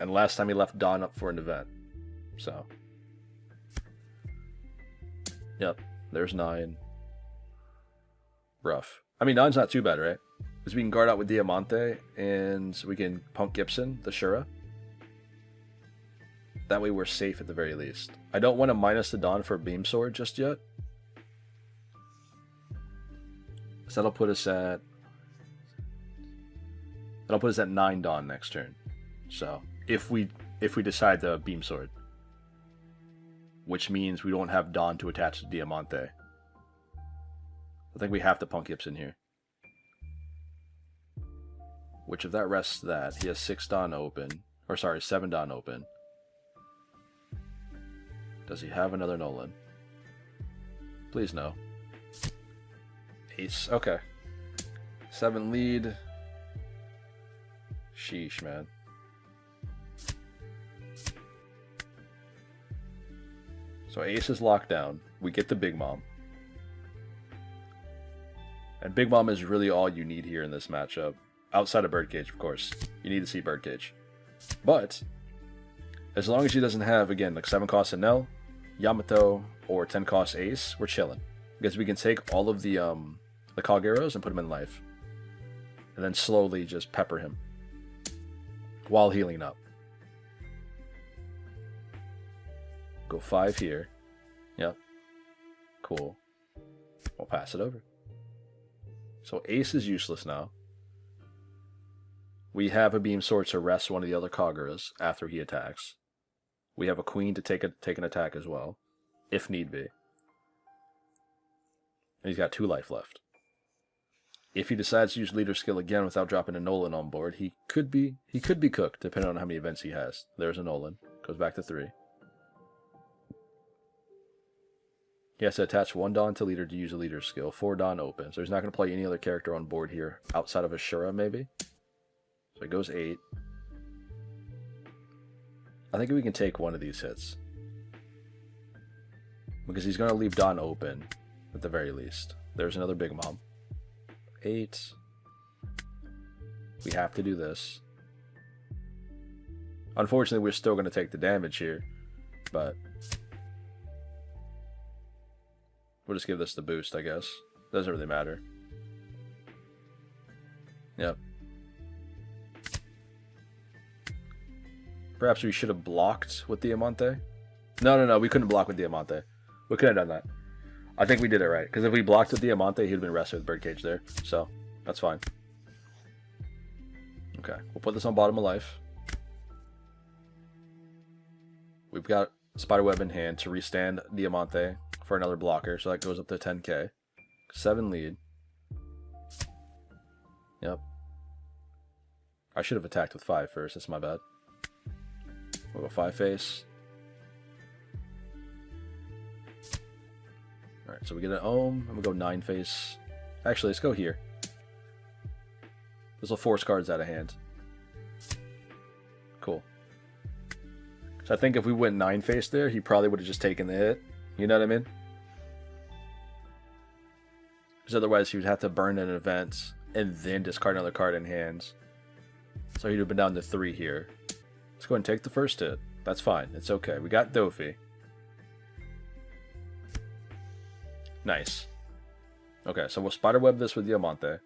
And last time he left Dawn up for an event. So. Yep, there's 9. Rough. I mean, 9's not too bad, right? Because we can guard out with Diamante, and we can Punk Gibson, the Shura. That way we're safe at the very least. I don't want to minus the Dawn for a Beam Sword just yet. So that'll put us at 9 Dawn next turn. So if we decide to Beam Sword, which means we don't have Dawn to attach to Diamante. I think we have to Punk Gibson here. Which if that rests that, he has 6 Dawn open. Or sorry, 7 Dawn open. Does he have another Nolan? Please no. Ace, okay. 7 lead. Sheesh, man. So Ace is locked down. We get the Big Mom. And Big Mom is really all you need here in this matchup. Outside of Birdcage, of course. You need to see Birdcage. But, as long as she doesn't have, again, like 7 cost Enel, Yamato, or 10 cost Ace, we're chilling. Because we can take all of the Kageros and put them in life. And then slowly just pepper him. While healing up. Go 5 here. Yep. Cool. We'll pass it over. So Ace is useless now. We have a Beam Sword to rest one of the other Kaguras after he attacks. We have a Queen to take an attack as well, if need be. And he's got 2 life left. If he decides to use Leader Skill again without dropping a Nolan on board, he could be cooked depending on how many events he has. There's a Nolan. Goes back to 3. He has to attach 1 Dawn to Leader to use a Leader Skill. 4 Dawn open. So he's not going to play any other character on board here outside of Ashura, maybe. So it goes 8. I think we can take one of these hits. Because he's going to leave Dawn open, at the very least. There's another Big Mom. 8. We have to do this. Unfortunately, we're still going to take the damage here. But we'll just give this the boost, I guess. Doesn't really matter. Yep. Perhaps we should have blocked with Diamante. No, we couldn't block with Diamante. We could have done that. I think we did it right. Because if we blocked with Diamante, he'd have been rested with Birdcage there. So, that's fine. Okay, we'll put this on bottom of life. We've got Spiderweb in hand to restand Diamante for another blocker. So that goes up to 10k. 7 lead. Yep. I should have attacked with 5 first. That's my bad. We'll go 5 face. Alright, so we get an Ohm, and we'll go 9 face. Actually, let's go here. This will force cards out of hand. Cool. So I think if we went 9 face there, he probably would have just taken the hit. You know what I mean? Because otherwise he would have to burn an event and then discard another card in hand. So he'd have been down to 3 here. Let's go ahead and take the first hit. That's fine. It's okay. We got Dofi. Nice. Okay, so we'll Spiderweb this with Diamante.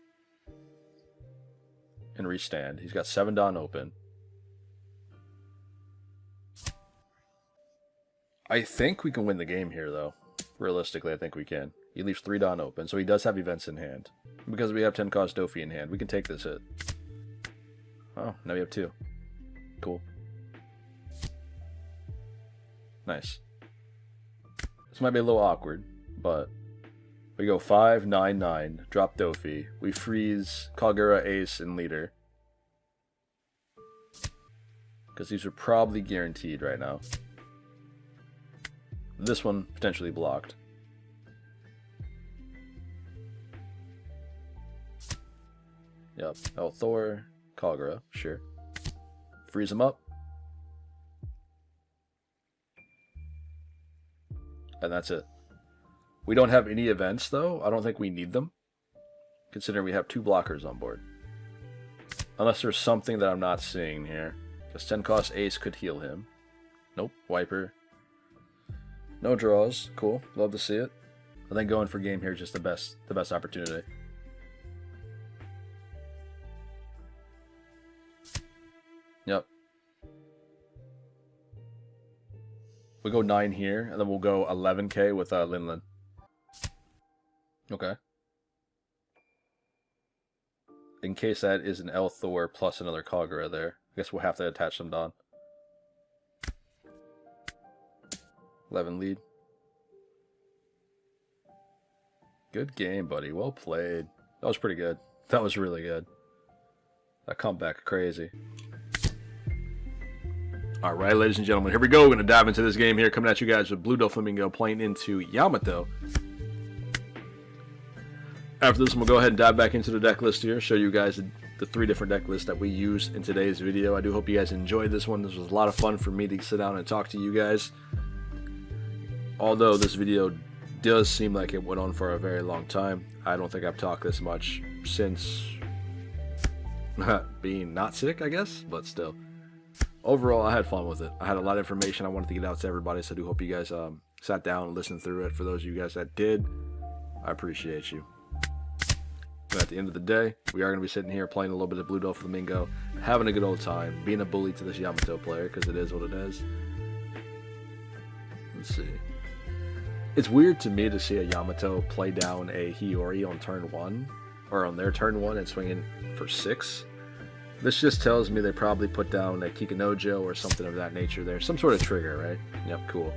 And restand. He's got 7 Dawn open. I think we can win the game here, though. Realistically, I think we can. He leaves 3 Dawn open, so he does have events in hand. Because we have 10 cost Dofi in hand, we can take this hit. Oh, now we have 2. Cool. Nice. This might be a little awkward, but we go 5, 9, 9, drop Dofi. We freeze Kagura, Ace, and Leader. Because these are probably guaranteed right now. This one potentially blocked. Yep, Thor, Kagura, sure. Freeze them up. And that's it. We don't have any events, though. I don't think we need them, considering we have 2 blockers on board. Unless there's something that I'm not seeing here. Because 10 cost Ace could heal him. Nope, Wiper. No draws. Cool. Love to see it. I think going for game here is just the best opportunity. Yep. We go 9 here, and then we'll go 11k with Linlin. Okay. In case that is an Thor plus another Kagura there. I guess we'll have to attach them down. 11 lead. Good game, buddy. Well played. That was pretty good. That was really good. That comeback, crazy. Alright, ladies and gentlemen, here we go. We're going to dive into this game here. Coming at you guys with Blue Doflamingo playing into Yamato. After this, we'll go ahead and dive back into the deck list here. Show you guys the 3 different deck lists that we used in today's video. I do hope you guys enjoyed this one. This was a lot of fun for me to sit down and talk to you guys. Although this video does seem like it went on for a very long time. I don't think I've talked this much since being not sick, I guess. But still. Overall, I had fun with it. I had a lot of information I wanted to get out to everybody, so I do hope you guys sat down and listened through it. For those of you guys that did, I appreciate you. But at the end of the day, we are going to be sitting here playing a little bit of Blue Doflamingo, having a good old time, being a bully to this Yamato player, because it is what it is. Let's see. It's weird to me to see a Yamato play down a Hiyori on turn 1, or on their turn 1 and swing in for 6. This just tells me they probably put down a Kikanojo or something of that nature there. Some sort of trigger, right? Yep, cool.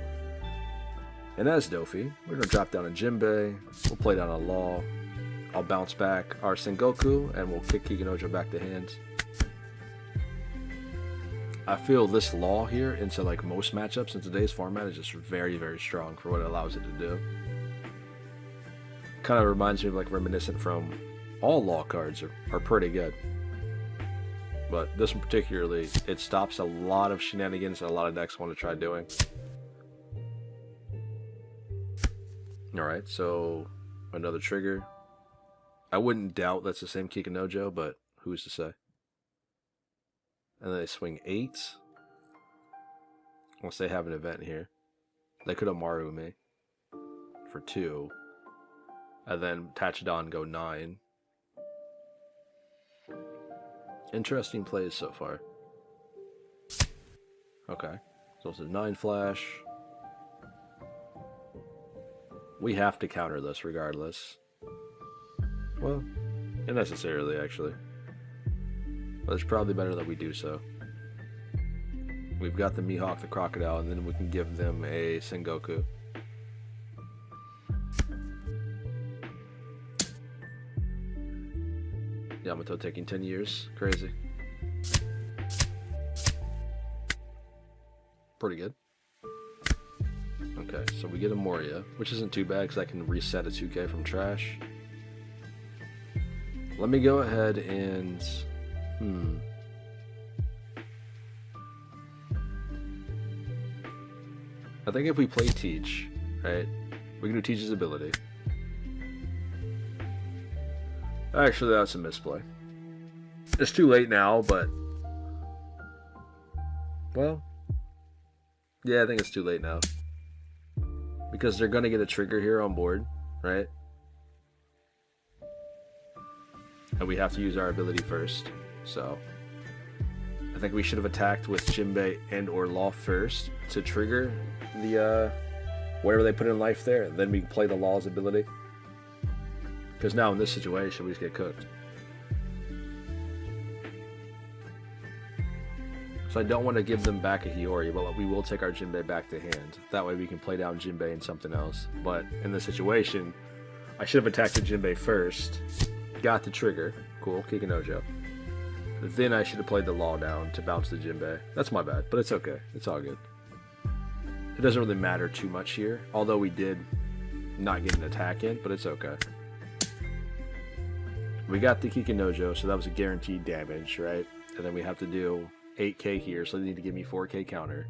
And as Dofi, we're going to drop down a Jinbei. We'll play down a Law. I'll bounce back our Sengoku, and we'll kick Kikanojo back to hand. I feel this Law here into like most matchups in today's format is just very, very strong for what it allows it to do. Kind of reminds me of like reminiscent from all Law cards are pretty good. But this one particularly, it stops a lot of shenanigans that a lot of decks want to try doing. Alright, so another trigger. I wouldn't doubt that's the same Kikanojo, but who's to say? And then they swing 8. Unless they have an event here. They could have Maru me for 2. And then Tachidon go 9. Interesting plays so far. Okay. So it's a 9 flash. We have to counter this regardless. Well, not necessarily actually. But it's probably better that we do so. We've got the Mihawk, the Crocodile, and then we can give them a Sengoku. Yamato taking 10 years. Crazy. Pretty good. Okay, so we get a Moria, which isn't too bad because I can reset a 2k from trash. Let me go ahead and... I think if we play Teach, right, we can do Teach's ability. Actually, that's a misplay. It's too late now, but... Well... Yeah, I think it's too late now. Because they're going to get a trigger here on board, right? And we have to use our ability first. So... I think we should have attacked with Jinbei and or Law first to trigger the, whatever they put in life there. Then we can play the Law's ability. Because now in this situation, we just get cooked. So I don't want to give them back a Hiyori, but we will take our Jinbei back to hand. That way we can play down Jinbei and something else. But in this situation, I should have attacked the Jinbei first, got the trigger, cool, Kikinojo. Then I should have played the Law down to bounce the Jinbei. That's my bad, but it's okay. It's all good. It doesn't really matter too much here, although we did not get an attack in, but it's okay. We got the Kikinojo, so that was a guaranteed damage, right? And then we have to do 8k here, so they need to give me 4k counter.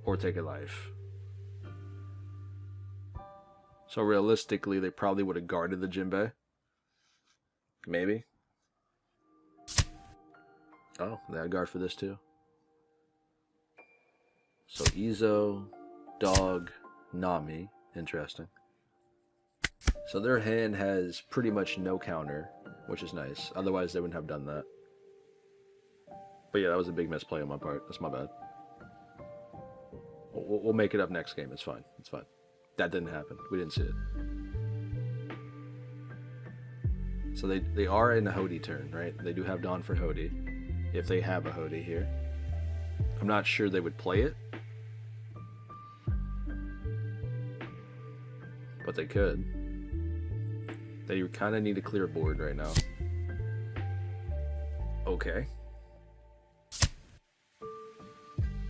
Or take a life. So realistically, they probably would have guarded the Jinbei. Maybe. Oh, they had a guard for this too. So Izo, Dog, Nami. Interesting. So their hand has pretty much no counter, which is nice. Otherwise, they wouldn't have done that. But yeah, that was a big misplay on my part. That's my bad. We'll make it up next game. It's fine. It's fine. That didn't happen. We didn't see it. So they are in a Hody turn, right? They do have Dawn for Hody. If they have a Hody here. I'm not sure they would play it. But they could. They kind of need a clear board right now. Okay.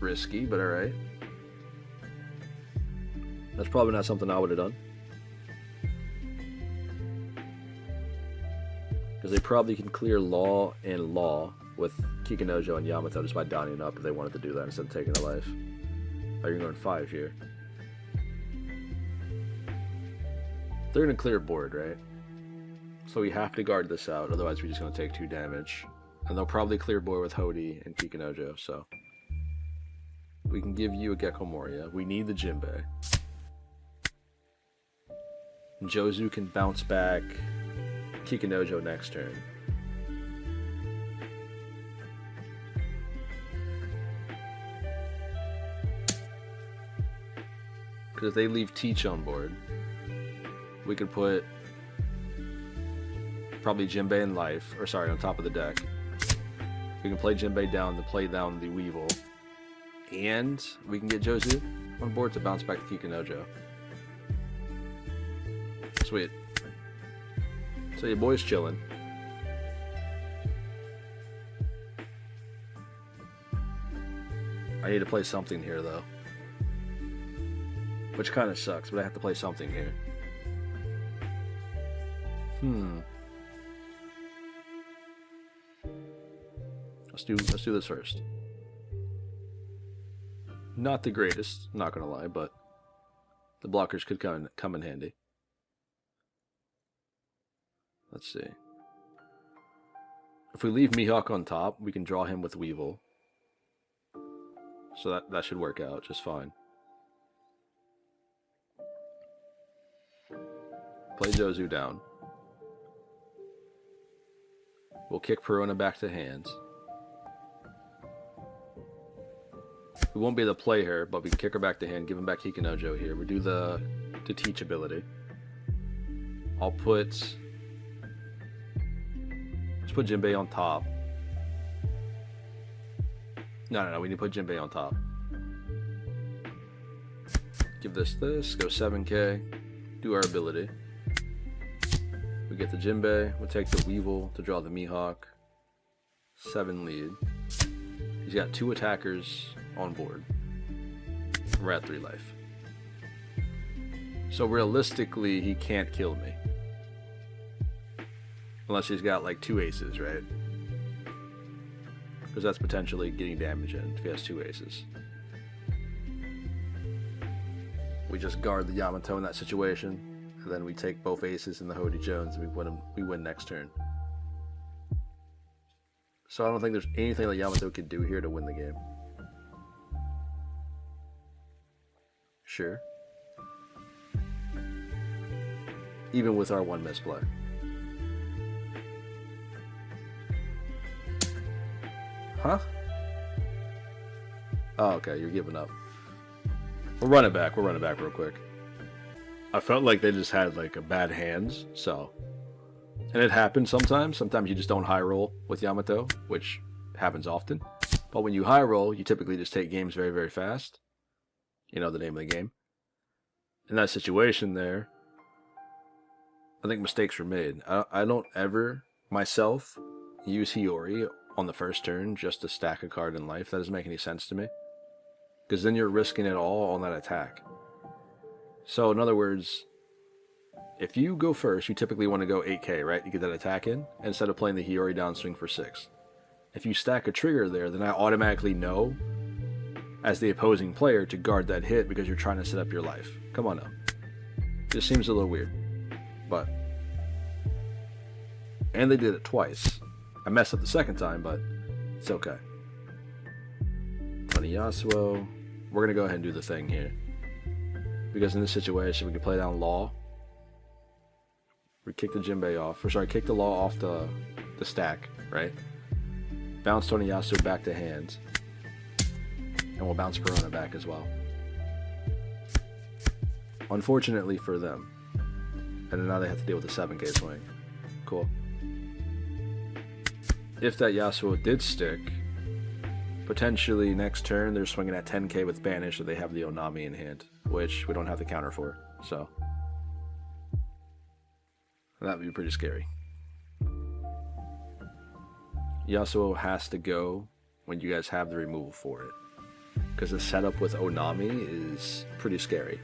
Risky, but alright. That's probably not something I would have done. Because they probably can clear Law and Law with Kikinojo and Yamato just by downing up if they wanted to do that instead of taking a life. Oh, you're going 5 here. They're going to clear board, right? So we have to guard this out, otherwise we're just going to take 2 damage. And they'll probably clear board with Hody and Kikinojo, so... We can give you a Gecko Moria. We need the Jinbei. Jozu can bounce back Kikinojo next turn. Because if they leave Teach on board, we could put probably Jinbei in life, or sorry, on top of the deck. We can play Jinbei down to play down the Weevil. And we can get Jozu on board to bounce back to Kikinojo. Sweet. So your boy's chilling. I need to play something here though. Which kind of sucks, but I have to play something here. Let's do this first. Not the greatest, not gonna lie, but the blockers could come in handy. Let's see. If we leave Mihawk on top, we can draw him with Weevil. So that should work out just fine. Play Jozu down. We'll kick Perona back to hands. We won't be able to play her, but we can kick her back to hand, give him back Kikinojo here. We do the teach ability. I'll put... Let's put Jinbei on top. No, we need to put Jinbei on top. Give this, go 7k. Do our ability. We get the Jinbei, we'll take the Weevil to draw the Mihawk. 7 lead. He's got 2 attackers on board. We're at 3 life. So realistically, he can't kill me. Unless he's got like 2 aces, right? Because that's potentially getting damage in if he has 2 aces. We just guard the Yamato in that situation. And then we take both aces in the Hody Jones and we win next turn. So I don't think there's anything that Yamato could do here to win the game. Sure. Even with our 1 misplay. Huh? Oh, okay, you're giving up. We'll run it back real quick. I felt like they just had like a bad hands, so... And it happens sometimes. Sometimes you just don't high roll with Yamato, which happens often. But when you high roll, you typically just take games very, very fast. You know the name of the game. In that situation there, I think mistakes were made. I don't ever, myself, use Hiyori on the first turn just to stack a card in life. That doesn't make any sense to me. Because then you're risking it all on that attack. So, in other words, if you go first, you typically want to go 8k, right? You get that attack in, instead of playing the Hiyori downswing for 6. If you stack a trigger there, then I automatically know, as the opposing player, to guard that hit because you're trying to set up your life. Come on now. Just seems a little weird. But, and they did it twice. I messed up the second time, but it's okay. On Yasuo, we're going to go ahead and do the thing here. Because in this situation, we can play down Law. We kick the Jinbei off. Or sorry, kick the Law off the stack, right? Bounce Tony Yasuo back to hand. And we'll bounce Perona back as well. Unfortunately for them. And now they have to deal with the 7k swing. Cool. If that Yasuo did stick, potentially next turn they're swinging at 10k with Banish, so they have the Onami in hand, which we don't have the counter for, so that would be pretty scary. Yasuo has to go when you guys have the removal for it, because the setup with Onami is pretty scary.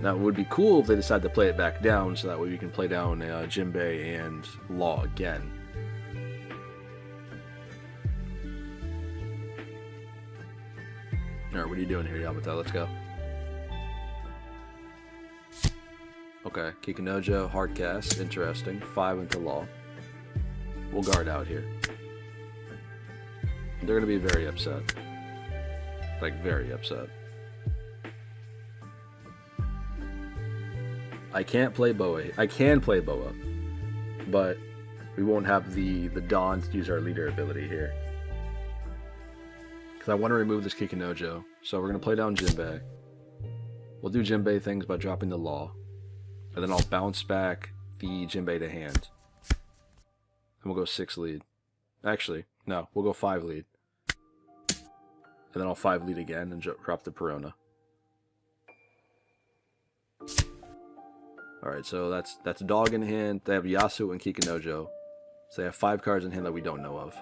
Now, it would be cool if they decide to play it back down, so that way we can play down Jinbei and Law again. Alright, what are you doing here, Yamato? Let's go. Okay, Kikunojo, Hardcast, interesting. 5 into Law. We'll guard out here. They're going to be very upset. Like, very upset. I can't play Boa. I can play Boa, but we won't have the Dawn to use our leader ability here. Because I want to remove this Kikunojo, so we're going to play down Jinbei. We'll do Jinbei things by dropping the Law, and then I'll bounce back the Jinbei to hand. And we'll go 6 lead. Actually, no, we'll go 5 lead. And then I'll 5 lead again and drop the Perona. Alright, so that's Dog in hand. They have Yasuo and Kikunojo. So they have 5 cards in hand that we don't know of.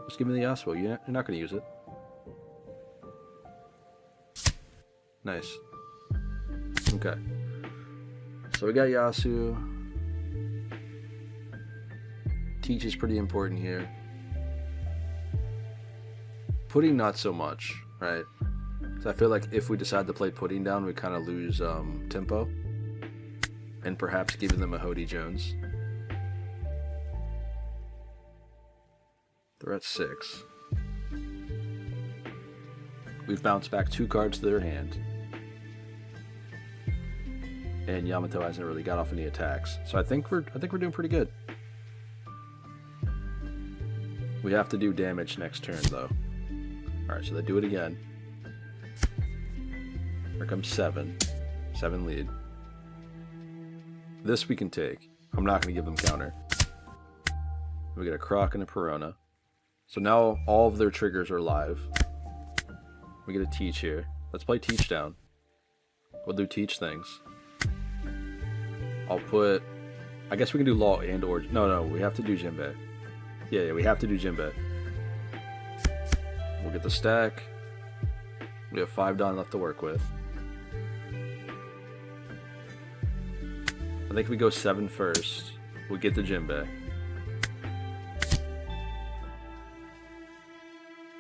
Just give me the Yasuo. You're not going to use it. Nice. Okay. So we got Yasuo. Teach is pretty important here. Pudding, not so much, right? So I feel like if we decide to play Pudding down, we kind of lose tempo. And perhaps giving them a Hody Jones. They're at 6. We've bounced back 2 cards to their hand. And Yamato hasn't really got off any attacks. So I think we're doing pretty good. We have to do damage next turn though. Alright, so they do it again. Here comes 7. 7 lead. This we can take. I'm not going to give them counter. We get a Croc and a Perona. So now all of their triggers are live. We get a Teach here. Let's play Teach down. We'll do Teach things. I'll put... I guess we can do Law and or... No, we have to do Jinbei. Yeah, we have to do Jinbei. We'll get the stack. We have 5 Dawn left to work with. I think we go 7 first. We'll get the Jinbei.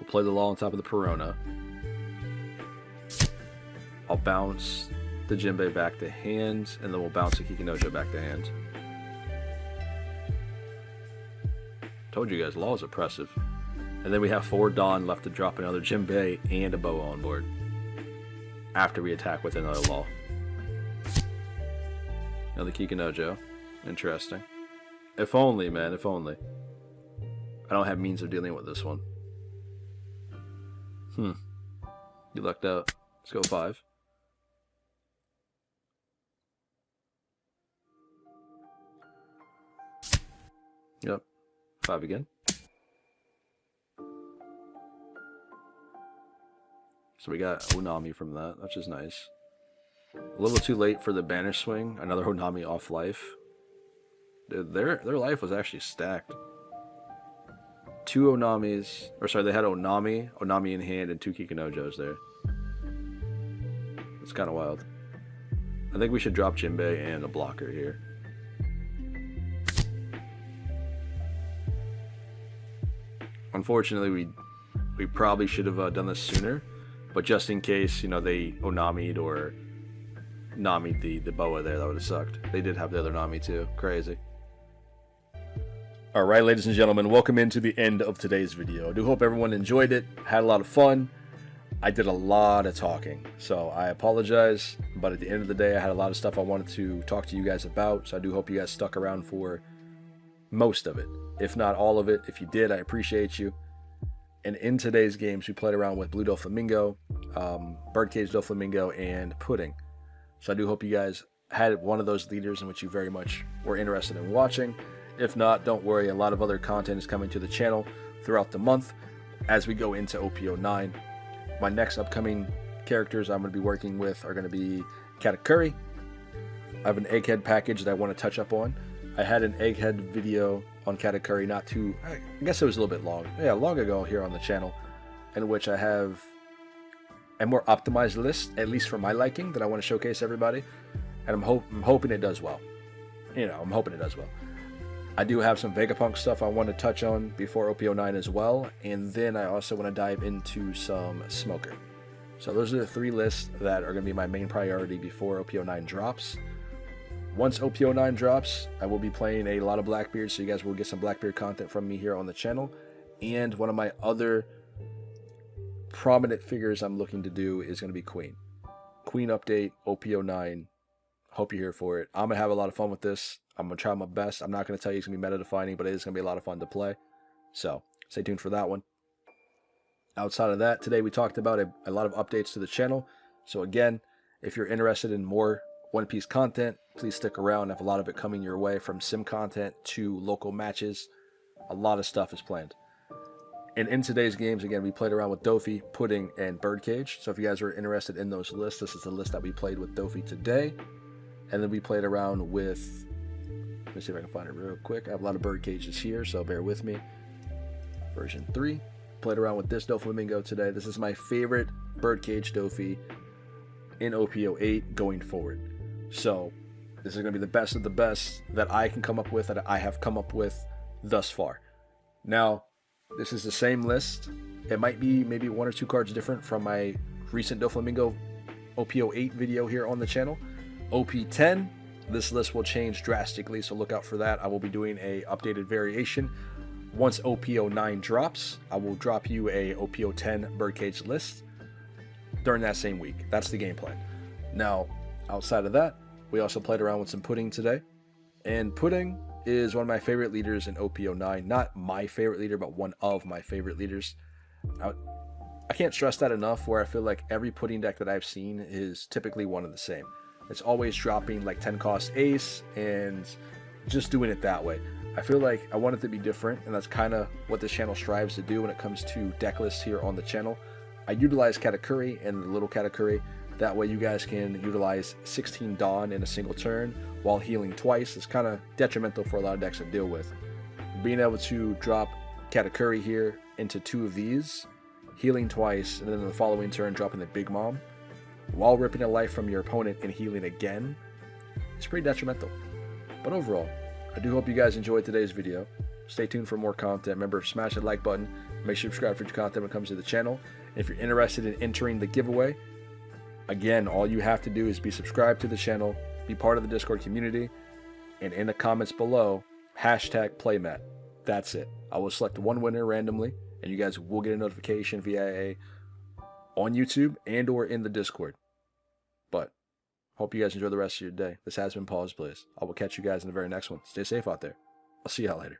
We'll play the Law on top of the Perona. I'll bounce the Jinbei back to hand, and then we'll bounce the Kikunojo back to hand. Told you guys, Law is oppressive. And then we have 4 Dawn left to drop another Jinbei and a Boa on board. After we attack with another Law. Another Kikunojo. Interesting. If only, man, if only. I don't have means of dealing with this one. You lucked out. Let's go 5. Yep. 5 again. So we got Onami from that, which is nice. A little too late for the Banish Swing. Another Onami off life. Dude, their life was actually stacked. 2 Onamis, or sorry, they had Onami in hand, and 2 Kikinojos there. It's kind of wild. I think we should drop Jinbei and a blocker here. Unfortunately, we probably should have done this sooner, but just in case, you know, they Onami'd or Nami'd the Boa there, that would have sucked. They did have the other Nami too. Crazy. Alright, ladies and gentlemen, welcome into the end of today's video. I do hope everyone enjoyed it, had a lot of fun. I did a lot of talking, so I apologize, but at the end of the day, I had a lot of stuff I wanted to talk to you guys about, so I do hope you guys stuck around for most of it, if not all of it. If you did, I appreciate you. And in today's games, we played around with Blue Doflamingo, Birdcage Doflamingo, and Pudding. So I do hope you guys had one of those leaders in which you very much were interested in watching. If not, don't worry, a lot of other content is coming to the channel throughout the month as we go into OP09. My next upcoming characters I'm going to be working with are going to be Katakuri. I have an egghead package that I want to touch up on. I had an egghead video on Katakuri I guess it was a little bit long. Yeah, long ago here on the channel, in which I have a more optimized list, at least for my liking, that I want to showcase everybody. And I'm hoping it does well. You know, I'm hoping it does well. I do have some Vegapunk stuff I want to touch on before OP09 as well, and then I also want to dive into some Smoker. So those are the 3 lists that are going to be my main priority before OP09 drops. Once OP09 drops, I will be playing a lot of Blackbeard, so you guys will get some Blackbeard content from me here on the channel. And one of my other prominent figures I'm looking to do is going to be Queen. Queen update, OP09. Hope you're here for it. I'm going to have a lot of fun with this. I'm going to try my best. I'm not going to tell you it's going to be meta-defining, but it is going to be a lot of fun to play. So, stay tuned for that one. Outside of that, today we talked about a lot of updates to the channel. So again, if you're interested in more One Piece content, please stick around. I have a lot of it coming your way, from sim content to local matches. A lot of stuff is planned. And in today's games, again, we played around with Dofi, Pudding, and Birdcage. So if you guys are interested in those lists, this is the list that we played with Dofi today. And then we played around with... Let me see if I can find it real quick. I have a lot of bird cages here, so bear with me. Version 3. Played around with this Doflamingo today. This is my favorite birdcage Dofi in OP08 going forward. So this is going to be the best of the best that I can come up with, that I have come up with thus far. Now, this is the same list. It might be maybe 1 or 2 cards different from my recent Doflamingo OP08 video here on the channel. OP10. This list will change drastically, so look out for that. I will be doing a updated variation. Once OP09 drops, I will drop you a OP010 birdcage list during that same week. That's the game plan. Now, outside of that, we also played around with some Pudding today. And Pudding is one of my favorite leaders in OP09. Not my favorite leader, but one of my favorite leaders. I can't stress that enough, where I feel like every Pudding deck that I've seen is typically one and the same. It's always dropping like 10 cost ace and just doing it that way. I feel like I want it to be different, and that's kind of what this channel strives to do when it comes to deck lists here on the channel. I utilize Katakuri and the little Katakuri. That way you guys can utilize 16 Dawn in a single turn while healing twice. It's kind of detrimental for a lot of decks to deal with. Being able to drop Katakuri here into 2 of these, healing twice, and then in the following turn dropping the Big Mom, while ripping a life from your opponent and healing again, it's pretty detrimental. But overall, I do hope you guys enjoyed today's video. Stay tuned for more content. Remember, smash that like button. Make sure you subscribe for content when it comes to the channel. If you're interested in entering the giveaway, again, all you have to do is be subscribed to the channel, be part of the Discord community, and in the comments below, #Playmat. That's it. I will select one winner randomly, and you guys will get a notification via on YouTube and or in the Discord. But hope you guys enjoy the rest of your day. This has been Pawseplays. I will catch you guys in the very next one. Stay safe out there. I'll see y'all later.